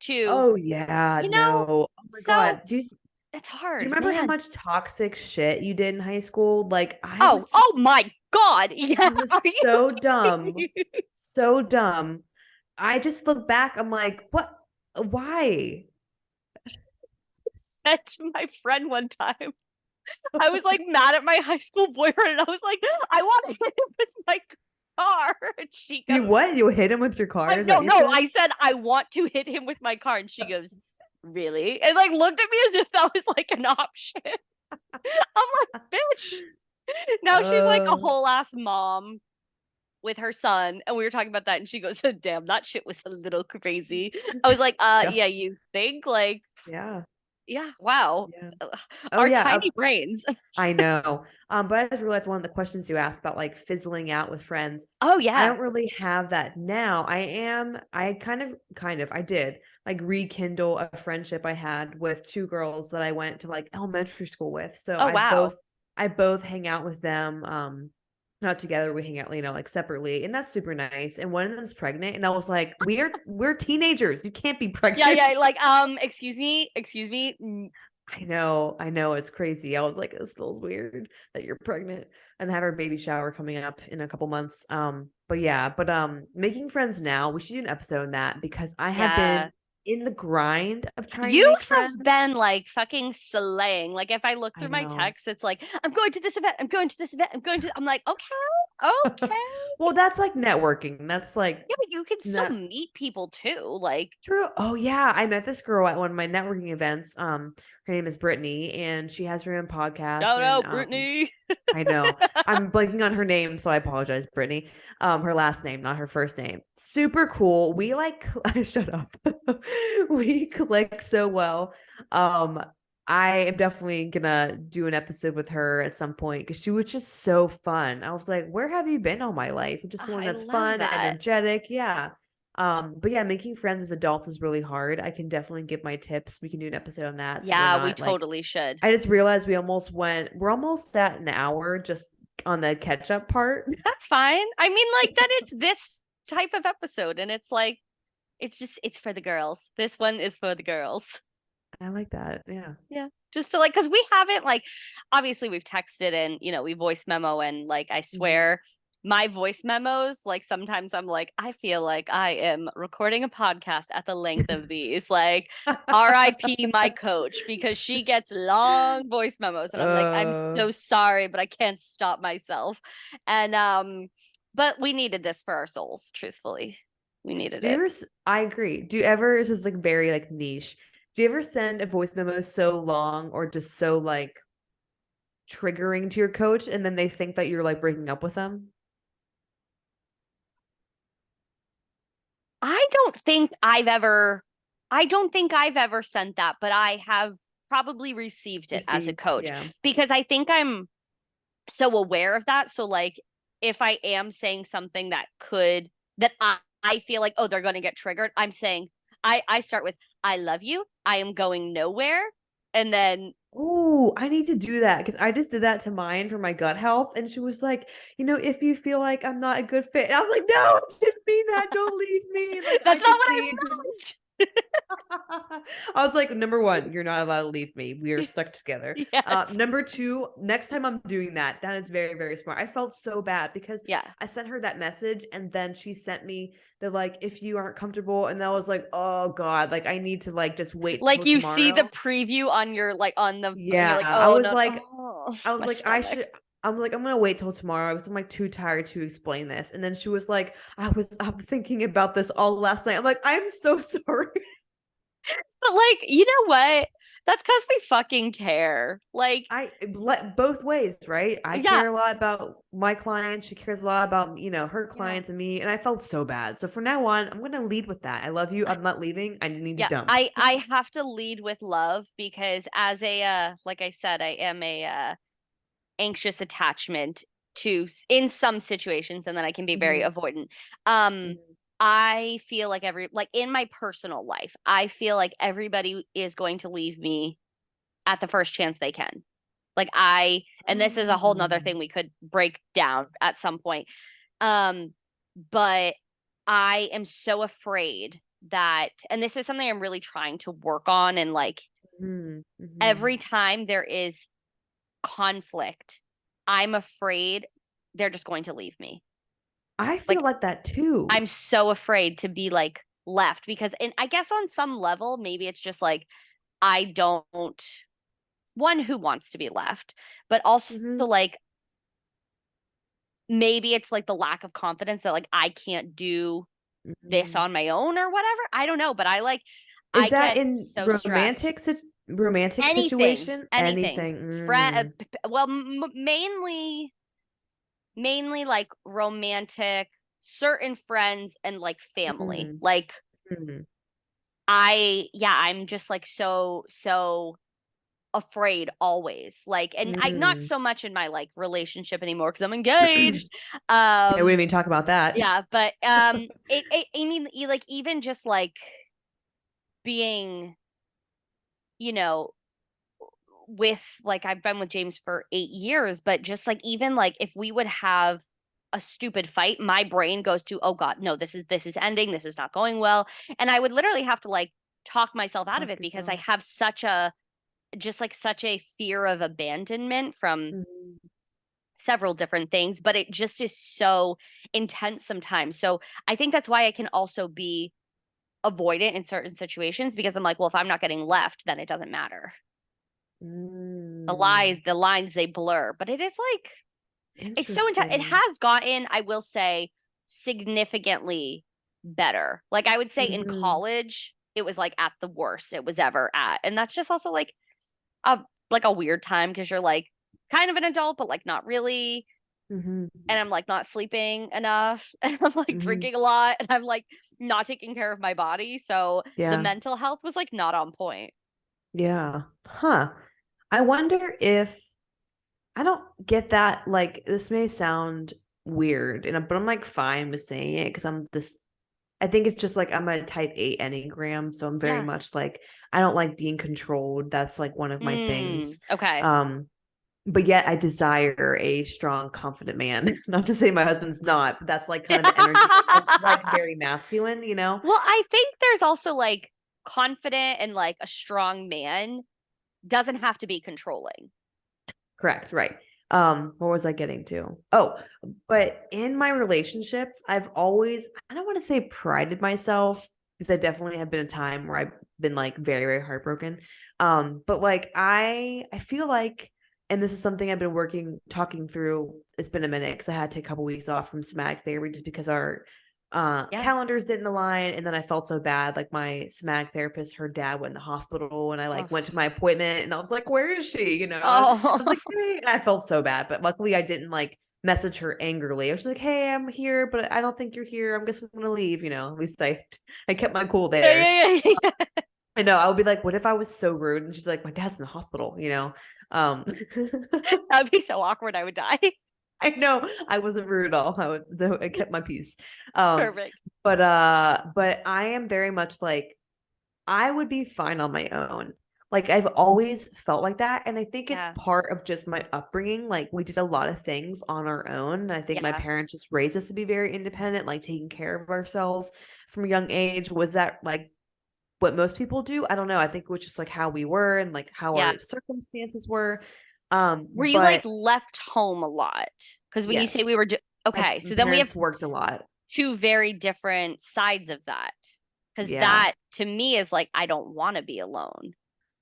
to, Oh yeah, you know, no. Oh my so God. it's Do you hard, remember how man. much toxic shit you did in high school? Like Oh, oh my God. Yeah. I was Are you so kidding dumb. me? So dumb. I just look back, I'm like, what? Why? Said to my friend one time, I was like mad at my high school boyfriend and I was like, I want to hit him with my car. And she You goes, what? You hit him with your car? Is that no, what you no. said? I said, I want to hit him with my car. And she goes, really? And like looked at me as if that was like an option. I'm like, bitch. Now she's like a Uh, whole ass mom with her son. And we were talking about that. And she goes, damn, that shit was a little crazy. I was like, yeah, yeah, you think? Like, yeah, yeah, wow. yeah. Uh, Oh Our yeah, tiny brains. I know. But I just realized one of the questions you asked about like fizzling out with friends. Oh, I yeah. don't really have that now. I I did like rekindle a friendship I had with two girls that I went to like elementary school with. So Oh, wow. I both hang out with them. Not together, we hang out, like separately, and that's super nice. And one of them's pregnant, and I was like, we're teenagers. You can't be Yeah, yeah. pregnant. Like, excuse me. I know, it's crazy. I was like, this feels weird that you're pregnant and have our baby shower coming up in a couple months. But yeah, but making friends now, we should do an episode on that because I have Yeah. been in the grind of trying to You make have been friends. like fucking slaying. Like if I look I through my know. texts, it's like, I'm going to this event, I'm going to this event, I'm like, okay, okay. Well, that's like networking. That's like Yeah, but you can still not meet people too. Like, true. Oh yeah, I met this girl at one of my networking events. Her name is Brittany, and she has her own podcast, shout and out Brittany. I know. I'm blanking on her name, so I apologize, Brittany. Her last name, not her first name. Super cool. We like shut up. We clicked so well. Um, I am definitely gonna do an episode with her at some point because she was just so fun. I was like, where have you been all my life? Just Oh, someone I that's love fun, that. energetic. Yeah. But yeah, making friends as adults is really hard. I can definitely give my tips. We can do an episode on that so we're Yeah, we not like totally should. I just realized we're almost at an hour just on the catch up part. That's fine. I mean, like, that it's this type of episode, and it's like, it's for the girls. This one is for the girls. I like that. Yeah. Yeah. Just to like, because we haven't like, obviously we've texted and we voice memo and like I Mhm. swear my voice memos, like sometimes I'm like, I feel like I am recording a podcast at the length of these. Like RIP my coach because she gets long voice memos and I'm like, I'm uh, so sorry, but I can't stop myself. And but we needed this for our souls, truthfully. We needed Do you it. ever, I agree. Do you ever, this is like very like niche. Do you ever send a voice memo so long or just so like triggering to your coach and then they think that you're like breaking up with them? I don't think I've ever sent that, but I have probably received it as a Received. coach Yeah. because I think I'm so aware of that. So like if I am saying something that I feel like, oh, they're going to get triggered, I'm saying I start with I love you. I am going nowhere. And then Oh, I need to do that because I just did that to mine for my gut health. And she was like, if you feel like I'm not a good fit. And I was like, no, I didn't mean that. Don't leave me. Like, I that's not just what I need to. meant. I was like, number one, you're not allowed to leave me. We are stuck together. Yes. Number two, next time I'm doing that, that is very, very smart. I felt so bad because Yeah. I sent her that message and then she sent me the like, if you aren't comfortable, and that was like, oh God, like I need to like just wait Like till you see the tomorrow. preview on your like on the and you're Yeah, like, "Oh no. I was My like, stomach." I'm like, I'm gonna wait till tomorrow because I'm like too tired to explain this. And then she was like, I was up thinking about this all last night. I'm like, I'm so sorry. But like, you know what? That's because we fucking care. Like, Both ways, right? I yeah, care a lot about my clients. She cares a lot about, her yeah, clients and me. And I felt so bad. So from now on, I'm gonna lead with that. I love you. I'm not leaving. I need to yeah. dump. I have to lead with love because as a like I said, I am a anxious attachment to in some situations, and then I can be very Mhm, avoidant. Um, mhm, I feel like like in my personal life, I feel like everybody is going to leave me at the first chance they can. And this is a whole nother mm, thing we could break down at some point. Um, but I am so afraid that, and this is something I'm really trying to work on. And like mhm, mhm. every time there is conflict, I'm afraid they're just going to leave me. I feel Like, like that too. I'm so afraid to be like left because, and I guess on some level, maybe it's just like, I don't, one, who wants to be left, but also Mhm, like, maybe it's like the lack of confidence that like I can't do this mhm. on my own or whatever. I don't know, but I Is that get in so stressed. romantic Anything, situation? anything. Anything. Friend, well, mainly like romantic, certain friends and like family. Mm, Like mm, yeah, I'm just like so afraid always. Like, and I not mm. so much in my like relationship anymore because I'm engaged. Yeah, we didn't Um, even talk about that. yeah, but I mean, like even just like being, you know, with like I've been with James for 8 years, but just like even like if we would have a stupid fight, my brain goes to, oh God, no, this is ending, this is not going well. And I would literally have to like talk myself out of Talk it because I yourself. have such a fear of abandonment from Mhm, several different things, but it just is so intense sometimes. So I think that's why I can also be avoidant in certain situations because I'm like, well, if I'm not getting left, then it doesn't matter. mm. The lines they blur, but it is like it's so intense. It Interesting. has gotten, I will say, significantly better. Like I would say in Mhm, college, it was like at the worst it was ever at. And that's just also a like a weird time because you're like kind of an adult, but like not really. mhm, And I'm like not sleeping enough and I'm like mhm. drinking a lot and I'm like not taking care of my body. So the Yeah, mental health was like not on point. yeah. Huh. I wonder if I don't get that. Like, this may sound weird, but I'm like fine with saying it because I'm this. I think it's just like I'm a type 8 Enneagram, so I'm very Yeah. much like I don't like being controlled. That's like one of my Mm, things. okay. Um, but yet I desire a strong, confident man. Not to say my husband's not, but that's like kind of the energy of like very masculine, you know? Well, I think there's also like confident and like a strong man doesn't have to be controlling. Correct, right. What was I getting to? Oh, but in my relationships, I've always, I don't want to say prided myself because I definitely have been a time where I've been like very, very heartbroken. But like I feel like, and this is something I've been talking through. It's been a minute because I had to take a couple weeks off from somatic therapy just because Yeah. calendars didn't align, and then I felt so bad. Like my somatic therapist, her dad went in the hospital, and I like Oh. went to my appointment, and I was like, "Where is she?" I Oh. was like, "Hey," and I felt so bad, but luckily I didn't like message her angrily. I was like, "Hey, I'm here, but I don't think you're here. I'm just gonna leave." At least I kept my cool Yeah, there. yeah, yeah, yeah. I know I would be like, "What if I was so rude?" And she's like, "My dad's in the hospital." Um, That'd be so awkward. I would die. I know I wasn't rude at all. I kept my peace. Um, Perfect. but I am very much like I would be fine on my own. Like I've always felt like that, and I think it's Yeah. part of just my upbringing. Like we did a lot of things on our own. And I think my Yeah. parents just raised us to be very independent, like taking care of ourselves from a young age. Was that like what most people do? I don't know. I think it was just like how we were and like how Yeah. our circumstances were. Were you like But left home a lot? Because when you say we yes, were, my okay, so then we have parents worked a lot. two very different sides of that. Because Yeah. that to me is like, I don't want to be alone.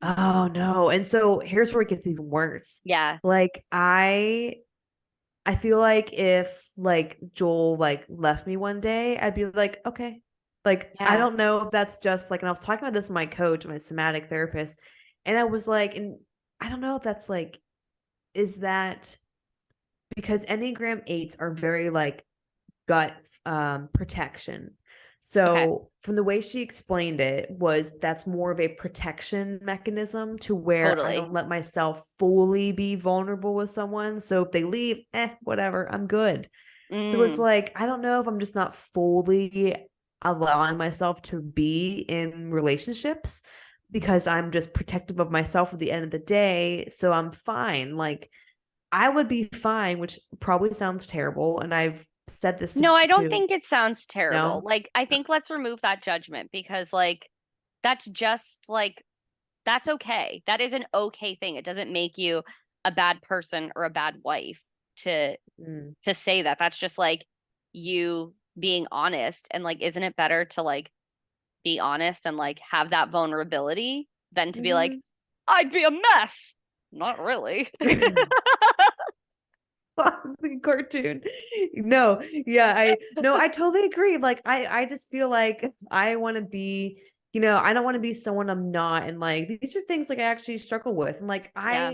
Oh no. And so here's where it gets even worse. Yeah. Like I feel like if like Joel like left me one day, I'd be like, okay. Like I Yeah. don't know if that's just like, and I was talking about this with my coach, my somatic therapist, and I was like, and I don't know if that's like, is that because Enneagram eights are very like gut protection. Okay. So from the way she explained it was that's more of a protection mechanism to where I Totally. don't let myself fully be vulnerable with someone. So if they leave, whatever, I'm good. So it's Mm. like I don't know if I'm just not fully allowing myself to be in relationships because I'm just protective of myself at the end of the day. So I'm fine. Like I would be fine, which probably sounds terrible. And I've said this No, I don't to think it sounds terrible. no. Like, I think let's remove that judgment because, like, that's just like, that's okay. That is an okay thing. It doesn't make you a bad person or a bad wife to Mm, to say that. That's just like you being honest. And like, isn't it better to like be honest and like have that vulnerability than to be like, mhm. I'd be a mess? Not really. The cartoon. No, yeah, I no, I totally agree. Like I just feel like I want to be, I don't want to be someone I'm not. And like these are things like I actually struggle with. And like Yeah.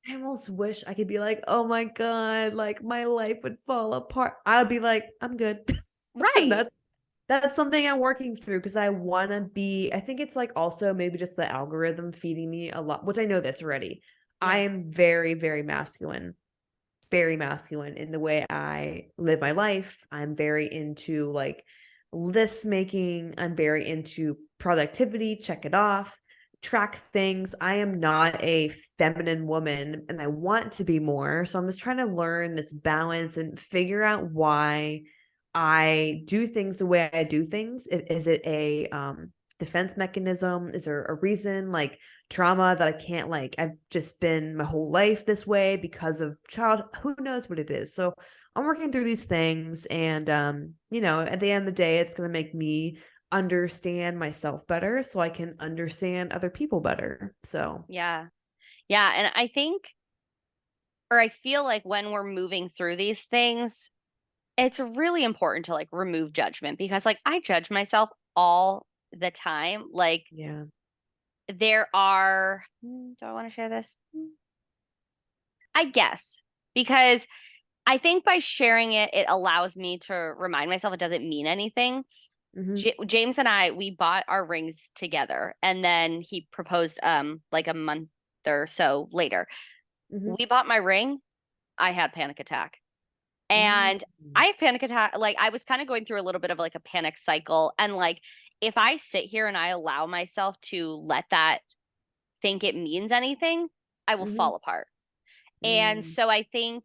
I almost wish I could be like, oh my God, like my life would fall apart. I'd be like, I'm good. And Right. that's something I'm working through because I want to be, I think it's like also maybe just the algorithm feeding me a lot, which I know this already. I Yeah. am very masculine in the way I live my life. I'm very into like list making. I'm very into productivity, check it off, track things. I am not a feminine woman and I want to be more. So I'm just trying to learn this balance and figure out why I do things the way I do things. Is it a defense mechanism? Is there a reason like trauma that I can't like I've just been my whole life this way because of child who knows what it is. So I'm working through these things and at the end of the day it's going to make me understand myself better so I can understand other people better. So, Yeah. Yeah. And I think, or I feel like when we're moving through these things, it's really important to like remove judgment because like I judge myself all the time. Like yeah. there are, do I want to share this? I guess because I think by sharing it, it allows me to remind myself it doesn't mean anything. Mhm. James and I, we bought our rings together and then he proposed like a month or so later. Mhm. We bought my ring. I had panic attack. Mm. And I have panic attack. Like I was kind of going through a little bit of like a panic cycle. And like if I sit here and I allow myself to let that think it means anything, I will Mhm. fall apart. And Mm. so I think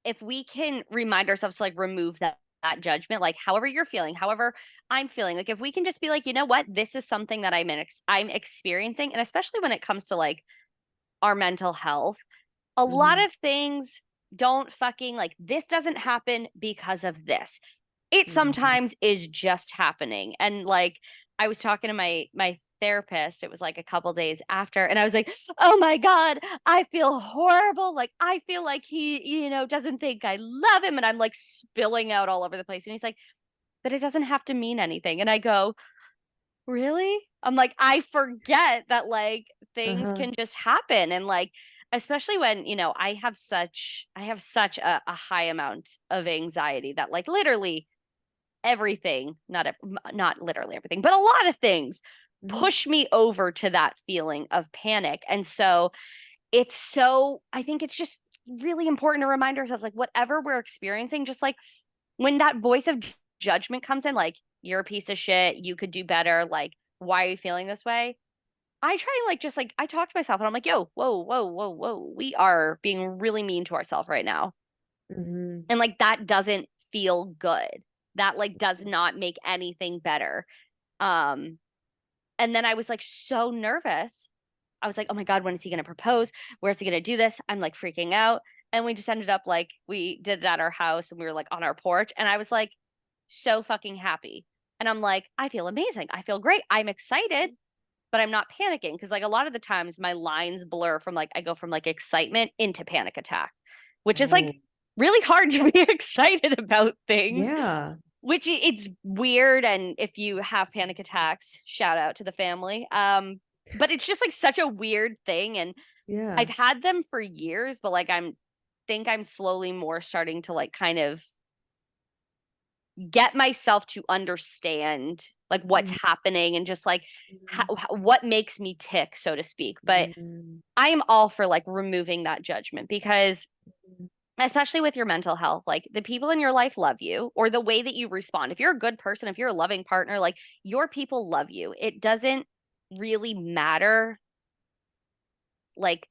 if we can remind ourselves to like remove that judgment, like however you're feeling, however I'm feeling, like if we can just be like, you know what, this is something that I'm experiencing, and especially when it comes to like our mental health, a lot Mhm. of things don't fucking like this doesn't happen because of this. It Mhm. sometimes is just happening. And like I was talking to my therapist. It was like a couple days after. And I was like, oh my God, I feel horrible. Like, I feel like he, doesn't think I love him. And I'm like spilling out all over the place. And he's like, but it doesn't have to mean anything. And I go, really? I'm like, I forget that like things Uh-huh. can just happen. And like, especially when, I have such a high amount of anxiety that like literally everything, not literally everything, but a lot of things Mhm. push me over to that feeling of panic. And so I think it's just really important to remind ourselves like whatever we're experiencing, just like when that voice of judgment comes in, like, you're a piece of shit, you could do better, like, why are you feeling this way? I try and like just like I talk to myself and I'm like, yo, whoa, whoa, whoa, whoa. We are being really mean to ourselves right now. Mhm. And like that doesn't feel good. That like does not make anything better. Um, and then I was like so nervous. I was like, oh my God, when is he gonna propose? Where's he gonna do this? I'm like freaking out. And we just ended up like we did it at our house and we were like on our porch. And I was like so fucking happy. And I'm like, I feel amazing. I feel great. I'm excited, but I'm not panicking because like a lot of the times my lines blur from like I go from like excitement into panic attack, which is Oh, like really hard to be excited about things, yeah. which it's weird. And if you have panic attacks, shout out to the family. But it's just like such a weird thing. And I've Yeah. had them for years, but like I'm slowly more starting to like kind of get myself to understand like what's Mhm. happening and just like Mhm. what makes me tick, so to speak. But Mhm. I am all for like removing that judgment because especially with your mental health, like the people in your life love you or the way that you respond. If you're a good person, if you're a loving partner, like your people love you. It doesn't really matter like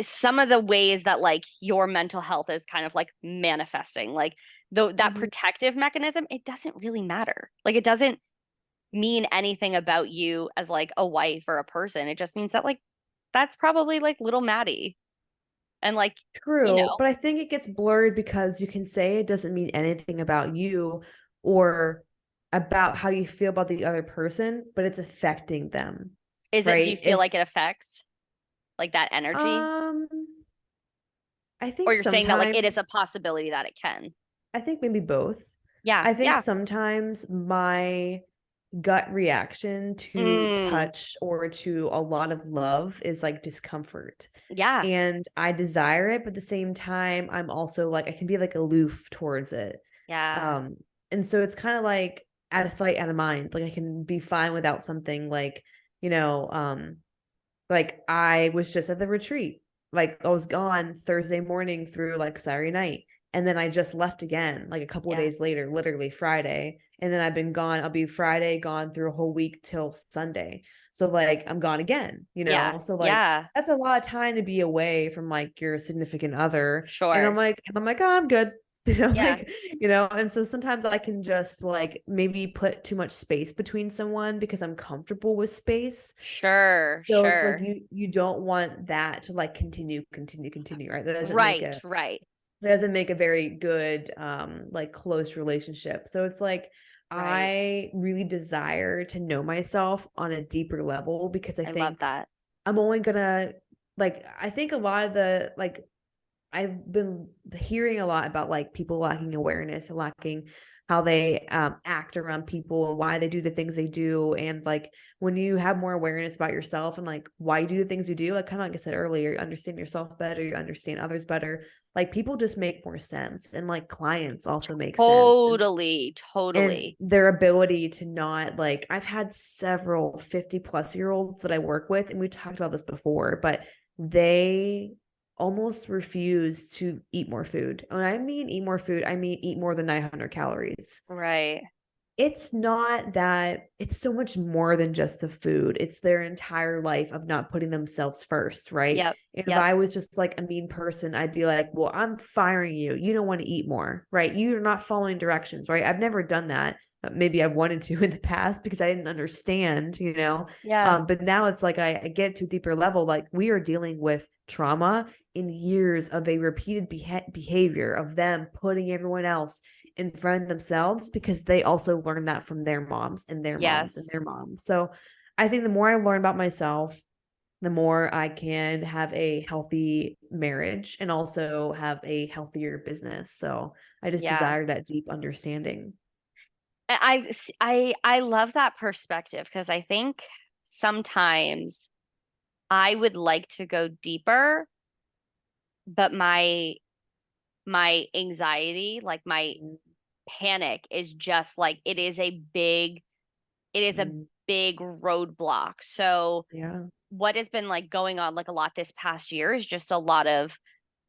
some of the ways that like your mental health is kind of like manifesting. Like though that Mhm. protective mechanism, it doesn't really matter. Like it doesn't mean anything about you as like a wife or a person. It just means that like that's probably like little Maddie. And like, you True, know, but I think it gets blurred because you can say it doesn't mean anything about you or about how you feel about the other person, but it's affecting them, do you right? feel If like it affects like that energy? um I Or think you're saying that like it is a sometimes possibility that it can? I think maybe both. Yeah. I think Yeah. sometimes my gut reaction to Mm, touch or to a lot of love is like discomfort. yeah. And I desire it, but at the same time, I'm also like I can be like aloof towards it. Yeah. Um, and so it's kind of like out of sight, out of mind. Like I can be fine without something like, you know, like I was just at the retreat. Like I was gone Thursday morning through like Saturday night. And then I just left again, like a couple of Yeah. days later, literally Friday. And then I've been gone. I'll be Friday, gone through a whole week till Sunday. So like I'm gone again, you Yeah. know? So like Yeah. that's a lot of time to be away from like your significant other. Sure. And I'm like, oh, I'm good. Yeah. Like, and so sometimes I can just like maybe put too much space between someone because I'm comfortable with space. Sure. So it's like Sure. you don't want that to like continue, right? Right. Right. That doesn't make a very good like close relationship. So it's like Right. I really desire to know myself on a deeper level because I I love think that. I'm only gonna like I think a lot of the like I've been hearing a lot about like people lacking awareness, lacking how they act around people and why they do the things they do. And like when you have more awareness about yourself and like why you do the things you do, like kind of like I said earlier, you understand yourself better, you understand others better. Like people just make more sense, and like clients also make sense. Totally. And Totally. their ability to not like I've had several 50 plus year olds that I work with, and we talked about this before, but they almost refuse to eat more food. When I mean eat more food, I mean eat more than 900 calories. Right. It's not that it's so much more than just the food. It's their entire life of not putting themselves first, right? Yep. And if Yep. I was just like a mean person, I'd be like, well, I'm firing you. You don't want to eat more, right? You're not following directions, right? I've never done that. Maybe I've wanted to in the past because I didn't understand, Yeah. But now it's like I get to a deeper level. Like we are dealing with trauma in years of a repeated behavior of them putting everyone else in front of themselves because they also learned that from their moms and their moms and Yes. their moms. So I think the more I learn about myself, the more I can have a healthy marriage and also have a healthier business. So I just Yeah. desire that deep understanding. I love that perspective because I think sometimes I would like to go deeper, but my anxiety, like my Mm, panic is just like it is a mm, big roadblock. So yeah. what has been like going on like a lot this past year is just a lot of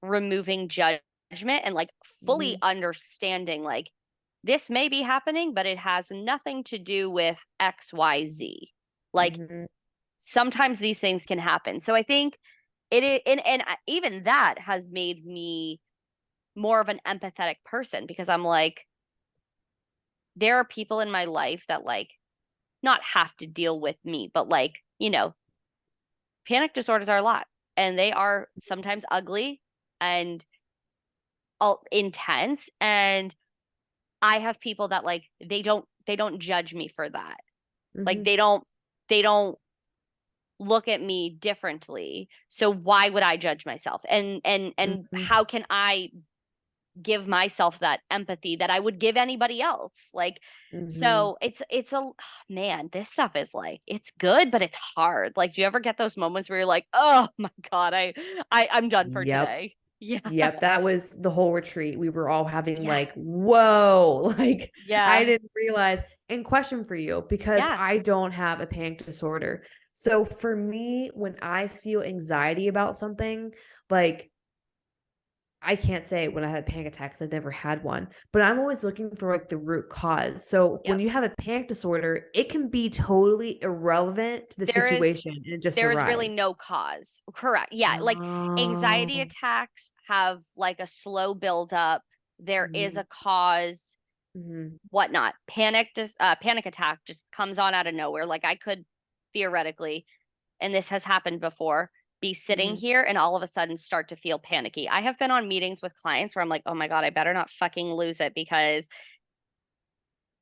removing judgment and like fully Mhm, understanding like this may be happening, but it has nothing to do with XYZ. Like mhm, sometimes these things can happen. So I think it is, and even that has made me more of an empathetic person because I'm like, there are people in my life that like not have to deal with me, but like, panic disorders are a lot and they are sometimes ugly and all intense. And I have people that like they don't judge me for that. Like mhm, they don't look at me differently. So why would I judge myself? And mhm, how can I give myself that empathy that I would give anybody else? Like mhm. so it's a man, this stuff is like it's good, but it's hard. Like do you ever get those moments where you're like, "Oh my God, I'm done for Yep. today." Yeah. Yep, that was the whole retreat. We were all having Yeah. like, "Whoa!" Like I Yeah. didn't realize. And question for you, because Yeah. I don't have a panic disorder. So for me, when I feel anxiety about something, like I can't say when I had panic attacks, I've never had one, but I'm always looking for like the root cause. So when Yep. you have a panic disorder, it can be totally irrelevant to the There is situation and it just there is really arise. no cause. Correct. Yeah, like anxiety Oh. attacks have like a slow buildup. There is Mhm, a cause, mhm, whatnot. Panic attack just comes on out of nowhere. Like I could theoretically, and this has happened before, be sitting mhm, here and all of a sudden start to feel panicky. I have been on meetings with clients where I'm like, oh my God, I better not fucking lose it because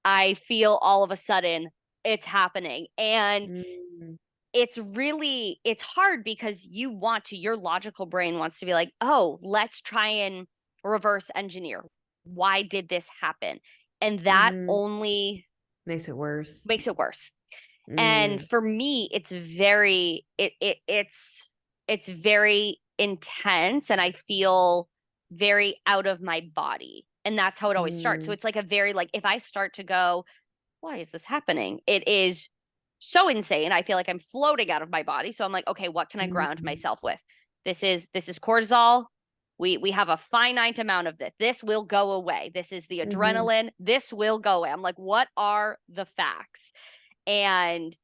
I feel all of a sudden it's happening. And mm, it's hard because your logical brain wants to be like, oh, let's try and reverse engineer. Why did this happen? And that mhm. only Makes it worse. makes it worse. And Mm, for me, it's very intense and I feel very out of my body. And that's how it always starts. So mm, it's like a very like if I start to go, why is this happening? It is so insane. I feel like I'm floating out of my body. So I'm like, okay, what can I ground mm, myself with? This is cortisol. We have a finite amount of this. This will go away. This is the mhm, adrenaline. This will go away. I'm like, what are the facts? And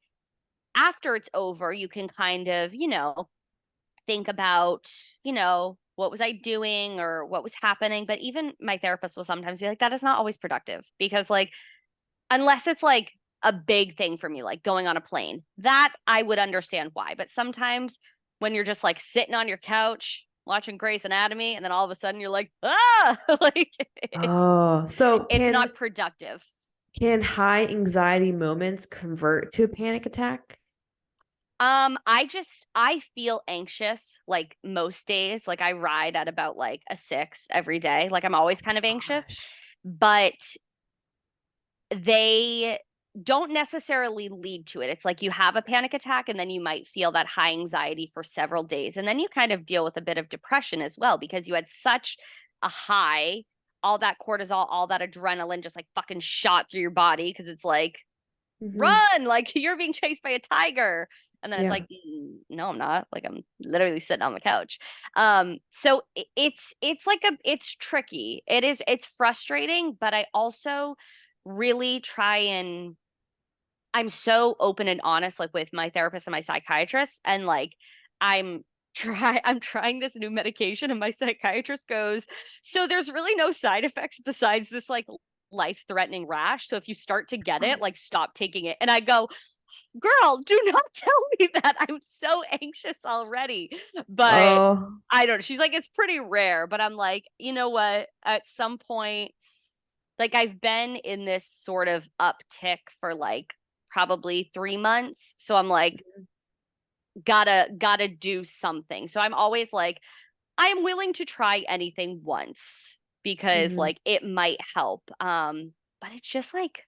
after it's over, you can kind of, think about, what was I doing or what was happening. But even my therapist will sometimes be like, that is not always productive because like unless it's like a big thing for me, like going on a plane, that I would understand why. But sometimes when you're just like sitting on your couch watching Grey's Anatomy, and then all of a sudden you're like, ah, like Oh, so it's not productive. can high anxiety moments convert to a panic attack? I feel anxious like most days. Like I ride at about like a 6 every day. Like I'm always kind of anxious, Gosh. but they don't necessarily lead to it. It's like you have a panic attack and then you might feel that high anxiety for several days. And then you kind of deal with a bit of depression as well because you had such a high, all that cortisol, all that adrenaline just like fucking shot through your body because it's like, Mhm. run, like you're being chased by a tiger. And then it's Yeah. like, no, I'm not. Like I'm literally sitting on the couch. So it's like it's tricky. It's frustrating, but I also really try and I'm so open and honest like with my therapist and my psychiatrist and like I'm I'm trying this new medication and my psychiatrist goes, "So there's really no side effects besides this like life-threatening rash. So if you start to get it, like stop taking it." And I go, "Girl, do not tell me that. I'm so anxious already." But Oh. I don't know. She's like, "It's pretty rare." But I'm like, "You know what? At some point like I've been in this sort of uptick for like probably 3 months. So I'm like, gotta do something. So I'm always like, I am willing to try anything once because Mm-hmm. like it might help. But it's just like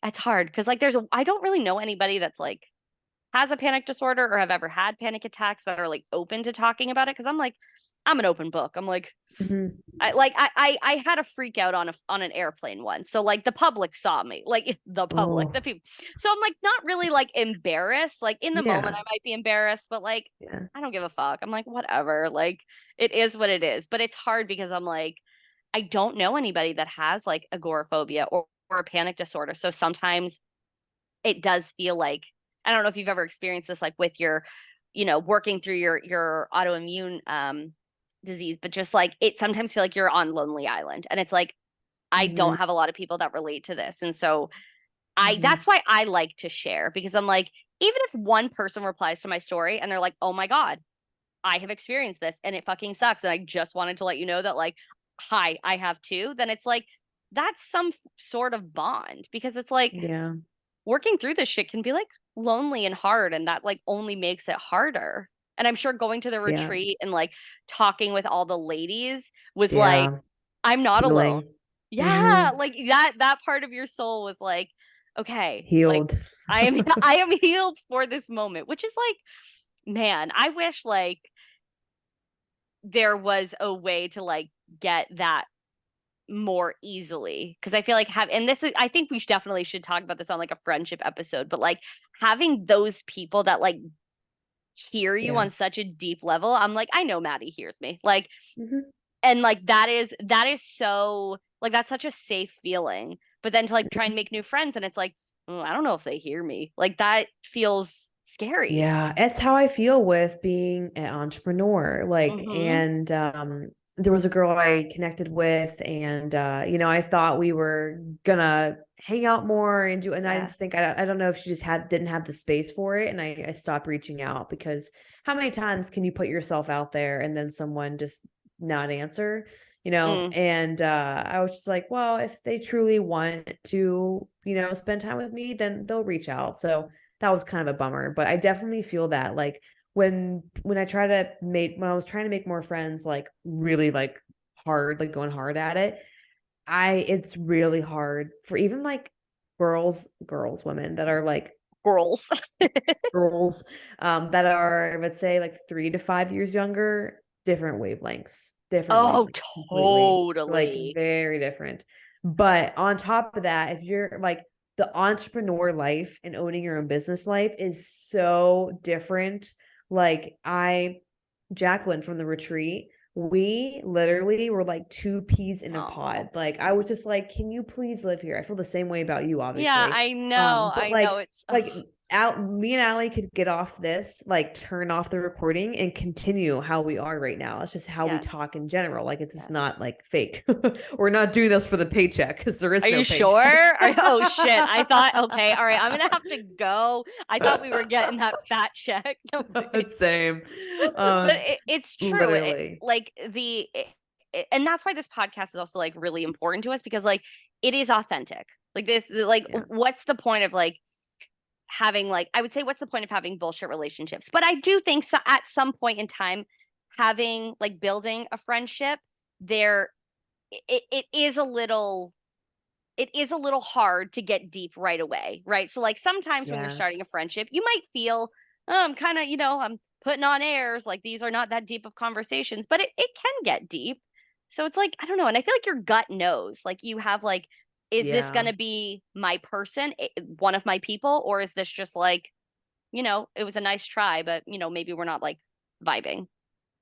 it's hard because like I don't really know anybody that's like has a panic disorder or have ever had panic attacks that are like open to talking about it. Cause I'm like, I'm an open book. I'm like, Mm-hmm. I had a freak out on an airplane once. So like the public saw me, like the public, the Oh, people. So I'm like not really like embarrassed. Like in the moment yeah. I might be embarrassed, but like Yeah. I don't give a fuck. I'm like whatever. Like it is what it is. But it's hard because I'm like I don't know anybody that has like agoraphobia or a panic disorder. So sometimes it does feel like I don't know if you've ever experienced this like with your, working through your autoimmune disease, but just like it sometimes feel like you're on Lonely Island. And it's like I Mm-hmm. don't have a lot of people that relate to this. And so I Mm-hmm. that's why I like to share because I'm like, even if one person replies to my story and they're like, oh my God, I have experienced this and it fucking sucks. And I just wanted to let you know that like, hi, I have too, then it's like that's some sort of bond because it's like Yeah. working through this shit can be like lonely and hard and that like only makes it harder. And I'm sure going to the Yeah. retreat and like talking with all the ladies was like Yeah. I'm not alone. Healing. Yeah, Mm-hmm. like that part of your soul was like okay, like Healed. I am I am healed for this moment, which is like man, I wish like there was a way to like get that more easily because I feel like have and this is I think we should definitely should talk about this on like a friendship episode, but like having those people that like hear you Yeah. on such a deep level, I'm like, I know Maddie hears me. Like, Mm-hmm. and like that is so like that's such a safe feeling. But then to like try and make new friends and it's like, oh, I don't know if they hear me. Like that feels scary. Yeah, it's how I feel with being an entrepreneur. Like, Mm-hmm. and there was a girl I connected with, and I thought we were gonna hang out more and do, and I Yeah. just think I don't know if she just didn't have the space for it, and I stopped reaching out because how many times can you put yourself out there and then someone just not answer? Mm. And I was just like, well, if they truly want to, spend time with me, then they'll reach out. So that was kind of a bummer, but I definitely feel that like when I was trying to make more friends, like really like hard, like going hard at it, it's really hard for even like women that are like Girls. girls, that are, let's say, like 3 to 5 years younger, different Oh, wavelengths completely, like totally. very different. But on top of that, if you're like the entrepreneur life and owning your own business life is so different. Like Jacqueline from the retreat, we literally were like two peas in a Oh. pod. Like I was just like, can you please live here? I feel the same way about you, Yeah, obviously. I know. But I know it's like out me and Allie could get off this, like turn off the recording and continue how we are right now. It's just how we yes. talk in general. Like it's just Yes. not like fake. We're not doing this for the paycheck because there Are is no you sure? paycheck. Oh shit. I thought okay, all right, I'm gonna have to go. I thought we were getting that fat check. No, Same. but Um, it's true. literally. Like and that's why this podcast is also like really important to us because like it is authentic. Like this, like Yeah. what's the point of like having like I would say what's the point of having bullshit relationships? But I do think so, at some point in time, having like building a friendship, there it is a little hard to get deep right away, right? So like sometimes when you're starting a Yes. friendship, you might feel, oh, I'm kind of, I'm putting on airs, like these are not that deep of conversations, but it can get deep. So it's like, I don't know. And I feel like your gut knows, like you have like, is this Yeah. going to be my person, one of my people, or is this just like, it was a nice try, but maybe we're not like vibing.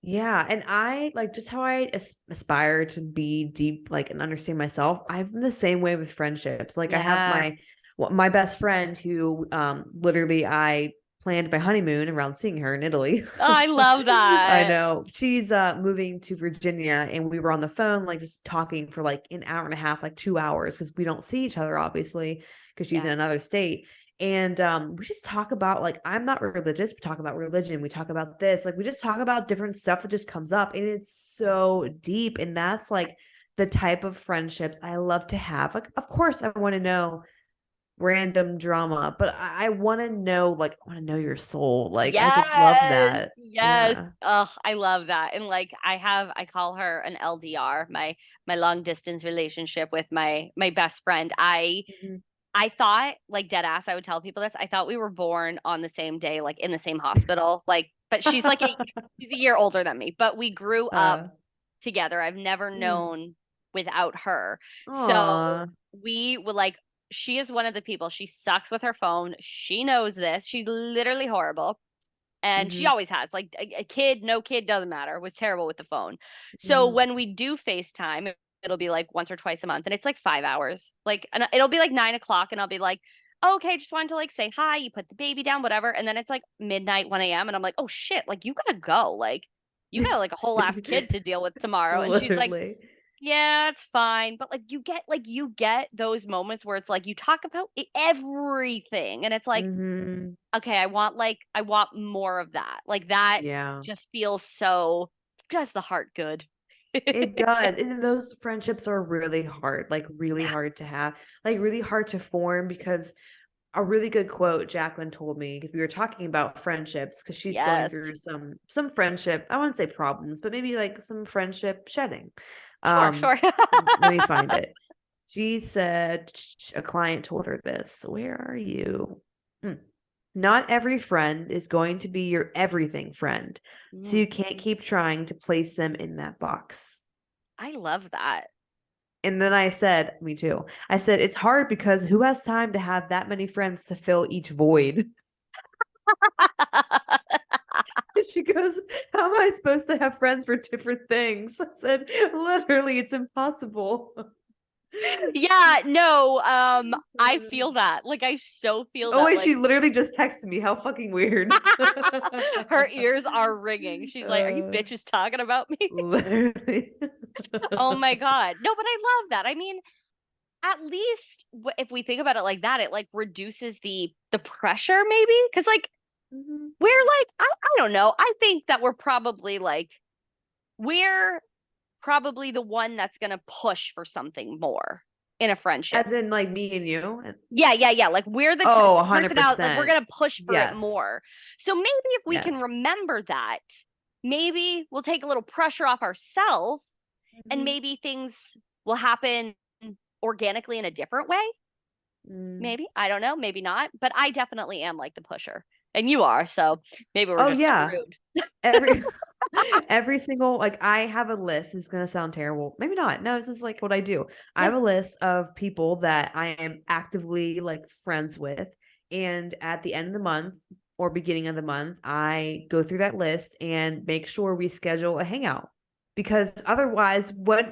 Yeah, and I like just how I aspire to be deep, like, and understand myself. I'm the same way with friendships. Like, I have Yeah. my best friend who, literally, I planned my honeymoon around seeing her in Italy. Oh, I love I that. know she's moving to Virginia, and we were on the phone, like, just talking for like an hour and a half, like 2 hours, because we don't see each other, obviously, because she's in Yeah. another state. And we just talk about, like, I'm not religious, we talk about religion, we talk about this, like we just talk about different stuff that just comes up, and it's so deep. And that's like Yes. the type of friendships I love to have. Like, of course, I want to know random drama, but I want to know, like, I want to know your soul. Like, I just love Yes, that. Yeah. yes. Oh, I love that. And like I call her an LDR, my long distance relationship with my best friend. Mhm. I thought, like, dead ass, I would tell people this. I thought we were born on the same day, like in the same hospital. Like, but she's a year older than me, but we grew up uh, together. I've never mm. known without her. So Aw. we would like, she is one of the people, she sucks with her phone. She knows this. She's literally horrible. And she Mhm. always has, like, a kid, no kid, doesn't matter, was terrible with the phone. So Mhm. when we do FaceTime, it'll be like once or twice a month, and it's like 5 hours. Like, and it'll be like 9 o'clock, and I'll be like, oh, okay, just wanted to like say hi. You put the baby down, whatever. And then it's like midnight, 1 a.m. And I'm like, oh shit, like you gotta go. Like, you got like a whole ass kid to deal with tomorrow. And she's like, Literally. yeah, it's fine. But like you get those moments where it's like you talk about everything. And it's like, Mhm. okay, I want more of that. Like that Yeah. just feels so does the heart good. It does. And then those friendships are really hard, like really Yeah. hard to have, like really hard to form because a really good quote Jacqueline told me because we were talking about friendships because she's going Yes. through some friendship, I wouldn't say problems, but maybe like some friendship shedding. Sure, Um, sure. let me find it. She said a client told her this. Where are you? Mm. Not every friend is going to be your everything friend, so Mm, you can't keep trying to place them in that box. I love that. And then I said, me too. I said, it's hard because who has time to have that many friends to fill each void? She goes, how am I supposed to have friends for different things? I said, literally, it's impossible. Yeah, no, I feel that. Like I so feel Oh, that wait, like she literally just texted me. How fucking weird. her ears are ringing. She's like, "Are you uh, bitches talking about me?" literally. Oh my God. No, but I love that. I mean, at least if we think about it like that, it like reduces the pressure maybe because like Mhm. we're like I don't know. I think that we're probably the one that's going to push for something more in a friendship. As in, like, me and you? Yeah, yeah, yeah. Like we're Oh, the personality, like we're 100%. going to push for it Yes. more. So maybe if we can Yes. remember that, maybe we'll take a little pressure off ourselves and Mhm. maybe things will happen organically in a different way. Mm. Maybe. I don't know. Maybe not. But I definitely am like the pusher. And you are. So maybe we're Oh, just yeah. screwed. Every every single like, I have a list, it's gonna sound terrible. Maybe not. No, this is, like, what I do. I Yeah. have a list of people that I am actively, like, friends with, and at the end of the month or beginning of the month, I go through that list and make sure we schedule a hangout, because otherwise, what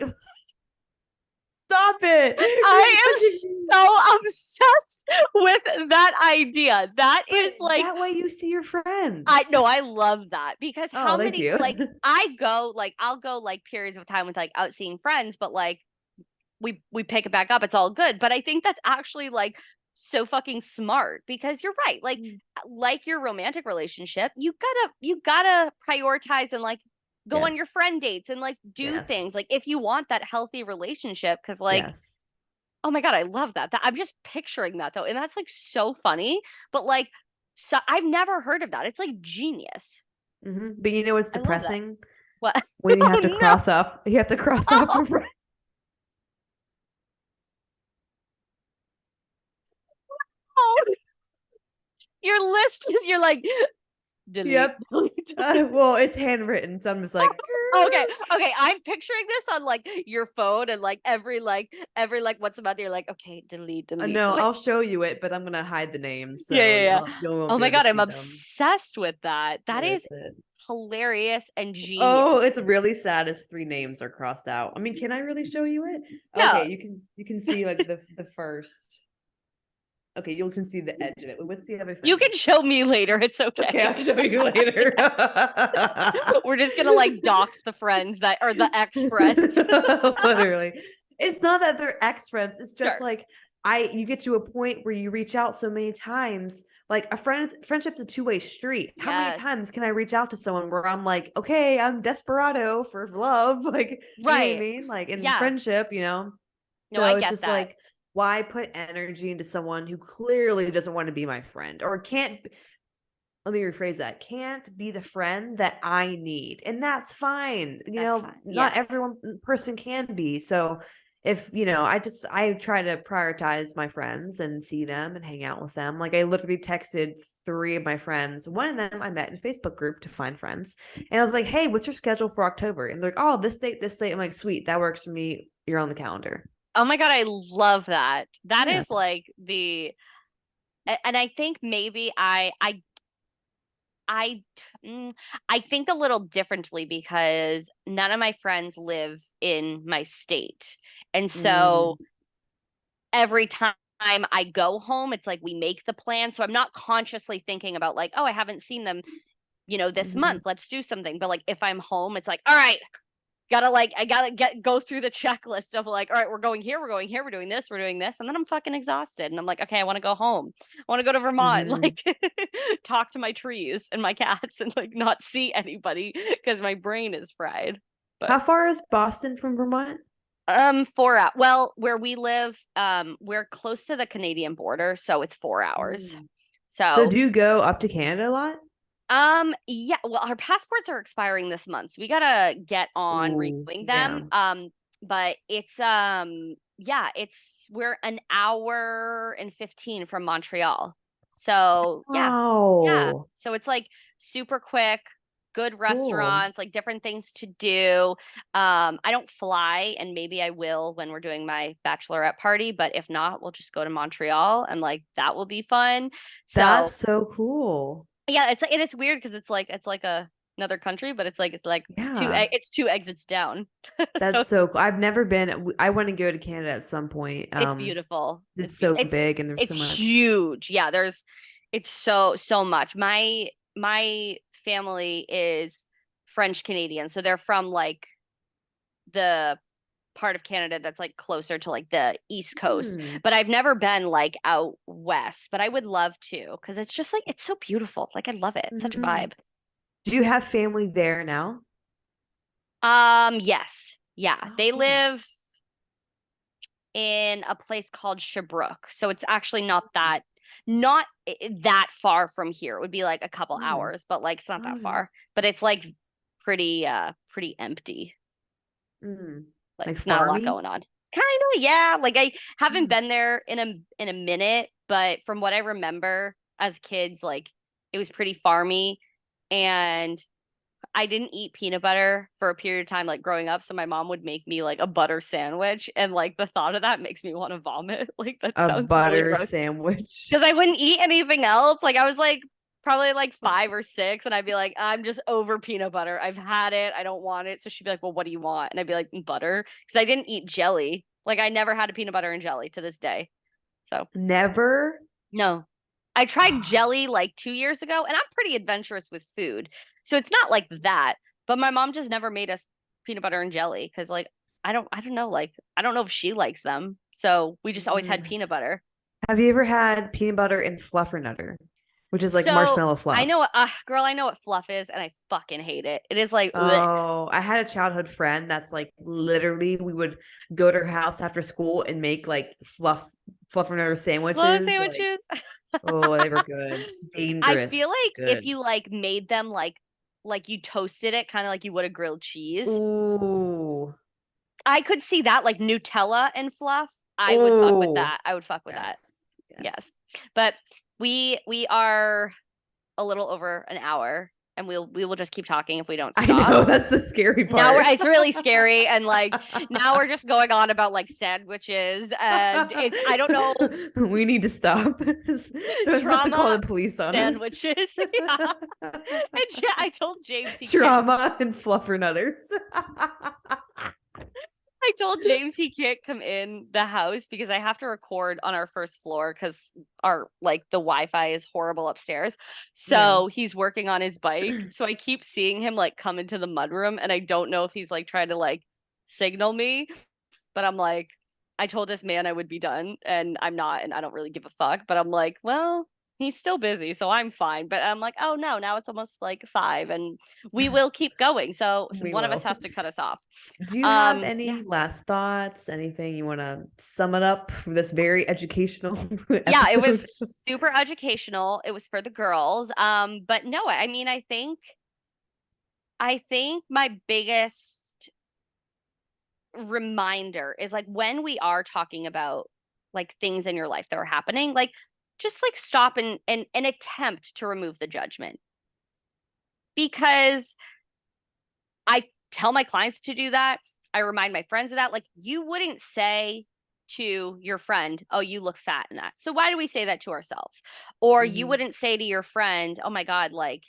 stop it! You're I am making me so obsessed with that idea. That but is like that way you see your I friends. no, I love that because Oh, how thank many you. like I'll go like periods of time with like out seeing friends, but like we pick it back up, it's all good. But I think that's actually like so fucking smart because you're right. Mm. Like your romantic relationship, you gotta prioritize and like go on your Yes. friend dates and like do things Yes. like if you want that healthy relationship because like Yes. oh my God, I love that. I'm just picturing that though. And that's like so funny. But like, so I've never heard of that. It's like genius. Mhm. But you know what's I love that. depressing? What? When you have to Oh cross off you have to cross off no. your friend. Oh, your list is, you're like, delete, Yep. delete. Well, it's handwritten, so I'm just like, Okay. Okay. I'm picturing this on like your phone and like every like once a month, you're like, okay, delete, delete, no, delete. I'll show you it, but I'm gonna hide the names, Yeah, so yeah, yeah. you won't Oh be my able to God, I'm see them. obsessed with that. That Where is is it? hilarious and genius. Oh, it's really sad as 3 names are crossed out. I mean, can I really show you it? No, Okay, you can see, like, the first. Okay, you can see the edge of it. What's the other you thing? can show me later. It's Okay, okay. I'll show you later. We're just gonna like dox the friends that or the ex friends. Literally. It's not that they're ex friends. It's just Sure. like you get to a point where you reach out so many times. Like friendship's a two-way street. How many Yes. times can I reach out to someone where I'm like, okay, I'm desperado for love, like, you know what I Right. mean? Like in Yeah. friendship, you know. No, I So it's get just that. like, why put energy into someone who clearly doesn't want to be my friend or can't, let me rephrase that, can't be the friend that I need. And that's fine. You That's know, fine. not Yes. everyone person can be. So if, I try to prioritize my friends and see them and hang out with them. Like I literally texted three of my friends. One of them I met in a Facebook group to find friends. And I was like, hey, what's your schedule for October? And they're like, oh, this date, this date. I'm like, sweet, that works for me. You're on the calendar. Oh my God, I love that. That Yeah. is like and I think maybe I I think a little differently because none of my friends live in my state. And Mm, so every time I go home, it's like we make the plan. So I'm not consciously thinking about like, oh, I haven't seen them, this mhm, month. Let's do something. But like if I'm home, it's like, all right, gotta like I gotta go through the checklist of like, all right, we're going here, we're going here, we're doing this, we're doing this, and then I'm fucking exhausted, and I'm like, okay, I want to go home, I want to go to Vermont, mhm. like talk to my trees and my cats, and like not see anybody because my brain is fried. How But far is Boston from Vermont? 4 hours. Well, where we live, we're close to the Canadian border, so it's 4 hours. Mm. So So do you go up to Canada a lot? yeah, well, our passports are expiring this month, so we gotta get on Ooh, renewing them. yeah. But it's yeah, we're an hour and 15 from Montreal. So yeah. Oh, So it's like super quick, good cool. restaurants, like different things to do. I don't fly, and maybe I will when we're doing my bachelorette party, but if not, we'll just go to Montreal and like that will be fun. That's So so cool. yeah, it's weird because it's like another country, but it's like Yeah. it's two exits down. So That's so cool. I've never been. I want to go to Canada at some point. it's beautiful. It's so big and there's It's so much. huge. Yeah, it's so much. My family is French Canadian, so they're from like the part of Canada that's like closer to like the East Coast. Hmm. But I've never been like out west, but I would love to because it's just like it's so beautiful. Like I love it. It's such a Hmm. vibe. Do you have family there now? Yes. Yeah. Oh, They cool. live in a place called Sherbrooke. So it's actually not that far from here. It would be like a couple Hmm. hours, but like it's not that Oh, far. But it's like pretty empty. hmm. Like Like it's not a lot farmy? going on. Kind of, yeah. Like I haven't Hmm. been there in a minute, but from what I remember as kids, like it was pretty farmy, and I didn't eat peanut butter for a period of time, like growing up. So my mom would make me like a butter sandwich. And like the thought of that makes me want to vomit. Like that A sounds really butter gross. sandwich. Because I wouldn't eat anything else. Like I was like probably like 5 or 6. And I'd be like, I'm just over peanut butter. I've had it. I don't want it. So she'd be like, well, what do you want? And I'd be like, butter. Because I didn't eat jelly. Like I never had a peanut butter and jelly to this day. So Never. no. I tried jelly like 2 years ago, and I'm pretty adventurous with food. So it's not like that. But my mom just never made us peanut butter and jelly because like I don't know, like I don't know if she likes them. So we just always had Mm. peanut butter. Have you ever had peanut butter and fluffernutter, which is like So marshmallow I know fluff? what girl, I know what fluff is, and I fucking hate it. It is like bleh. Oh, I had a childhood friend that's like literally we would go to her house after school and make like fluffernutter Love sandwiches. Like, sandwiches. oh, they were good. I Dangerous, feel like if good. you like made them like you toasted it kind of like you would a grilled cheese. Ooh. I could see that like Nutella and fluff. I would fuck with Oh, that. I would fuck with that. yes. Yes. Yes. But we are a little over an hour, and we will just keep talking if we don't I stop. know that's the scary Now part. it's really scary, and like now we're just going on about like sandwiches, and it's I don't know. We need to stop. Someone's about to call Trauma the police on us. sandwiches. Yeah. And I told James he can't Trauma and fluffernutters. I told James he can't come in the house because I have to record on our first floor because our like the Wi-Fi is horrible upstairs. Yeah. So he's working on his bike. So I keep seeing him like come into the mudroom, and I don't know if he's like trying to like signal me, but I'm like, I told this man I would be done, and I'm not, and I don't really give a fuck, but I'm like, well, he's still busy, so I'm fine. But I'm like, oh no, now it's almost like 5 and we will keep going. So We one of us will. has to cut us off. Do you have Yeah. any last thoughts? Anything you want to sum it up for this very educational Yeah, it was episode? super educational. It was for the girls. But no, I mean, I think my biggest reminder is like when we are talking about like things in your life that are happening, like just like stop and attempt to remove the judgment. Because I tell my clients to do that. I remind my friends of that. Like you wouldn't say to your friend, "Oh, you look fat in that." So why do we say that to ourselves? Or you Mhm. wouldn't say to your friend, "Oh my god, like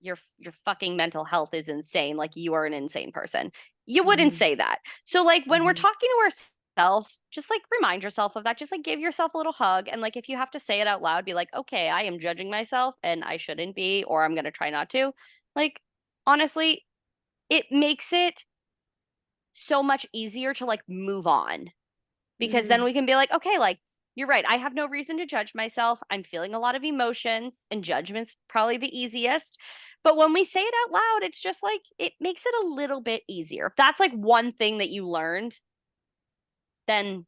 your fucking mental health is insane. Like you are an insane person." You wouldn't Mhm. say that. So like when we're Mhm. talking to ourselves, just like remind yourself of that. Just like give yourself a little hug and like if you have to say it out loud, be like, "Okay, I am judging myself and I shouldn't be or I'm going to try not to." Like honestly, it makes it so much easier to like move on because then Mhm. we can be like, okay, like you're right. I have no reason to judge myself. I'm feeling a lot of emotions and judgment's probably the easiest. But when we say it out loud, it's just like it makes it a little bit easier. If that's like one thing that you learned, then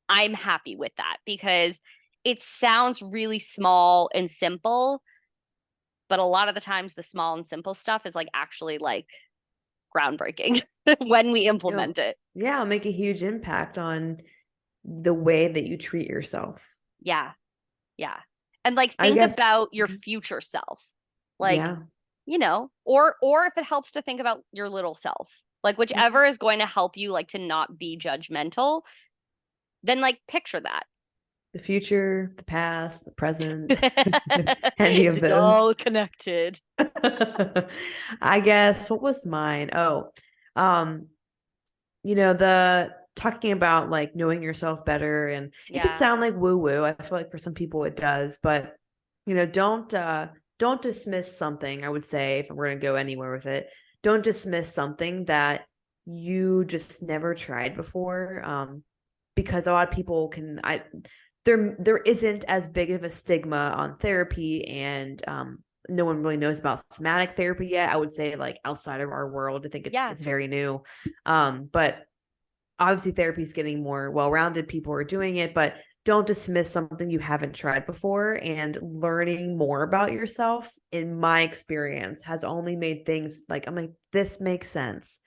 I'm happy with that because it sounds really small and simple, but a lot of the times the small and simple stuff is like actually like groundbreaking when we It'll, implement it. yeah, it'll make a huge impact on the way that you treat yourself. Yeah. Yeah. And like I think guess, about your mhm. future self. Like, Yeah. or if it helps to think about your little self. Like Mhm. whichever is going to help you like to not be judgmental, then like picture that. The future, the past, the present, any It of is those. all connected. I guess what was mine? Oh, um, the talking about like knowing yourself better, and it could Yeah. sound like woo woo. I feel like for some people it does, but don't dismiss something. I would say if we're gonna go anywhere with it, don't dismiss something that you just never tried before. Because a lot of people can I there isn't as big of a stigma on therapy, and no one really knows about somatic therapy yet. I would say like outside of our world, I think Yeah. it's very new. But obviously therapy is getting more well-rounded. People are doing it, but don't dismiss something you haven't tried before. And learning more about yourself, in my experience, has only made things like I'm like, this makes sense.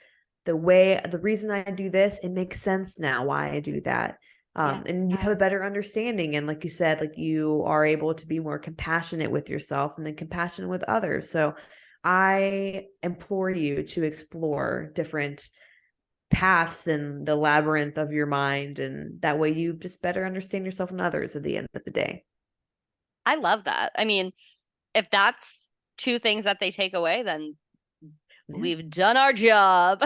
The reason I do this, it makes sense now why I do that. Yeah. And you have a better understanding. And like you said, like you are able to be more compassionate with yourself and then compassionate with others. So I implore you to explore different paths in the labyrinth of your mind, and that way you just better understand yourself and others at the end of the day. I love that. I mean, if that's two things that they take away, then Yeah. we've done our job.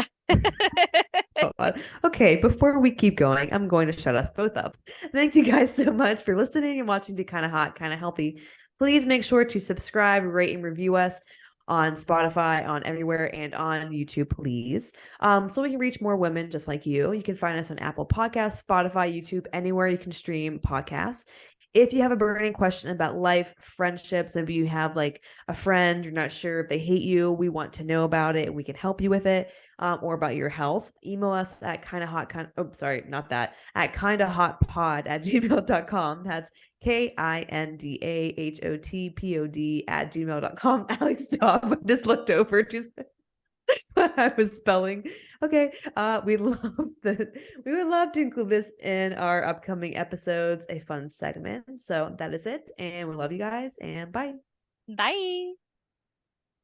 Okay, before we keep going, I'm going to shut us both up. Thank you guys so much for listening and watching to Kind of Hot, Kind of Healthy. Please make sure to subscribe, rate, and review us on Spotify, on everywhere, and on YouTube, please. So we can reach more women just like you. You can find us on Apple Podcasts, Spotify, YouTube, anywhere you can stream podcasts. If you have a burning question about life, friendships, maybe you have like a friend, you're not sure if they hate you, we want to know about it. We can help you with it. Or about your health, email us at at kindahotpod@gmail.com. That's kindahotpod@gmail.com. Ali, stop. I just looked over just what I was spelling. Okay. We would love to include this in our upcoming episodes, a fun segment. So that is it. And we love you guys, and bye. Bye.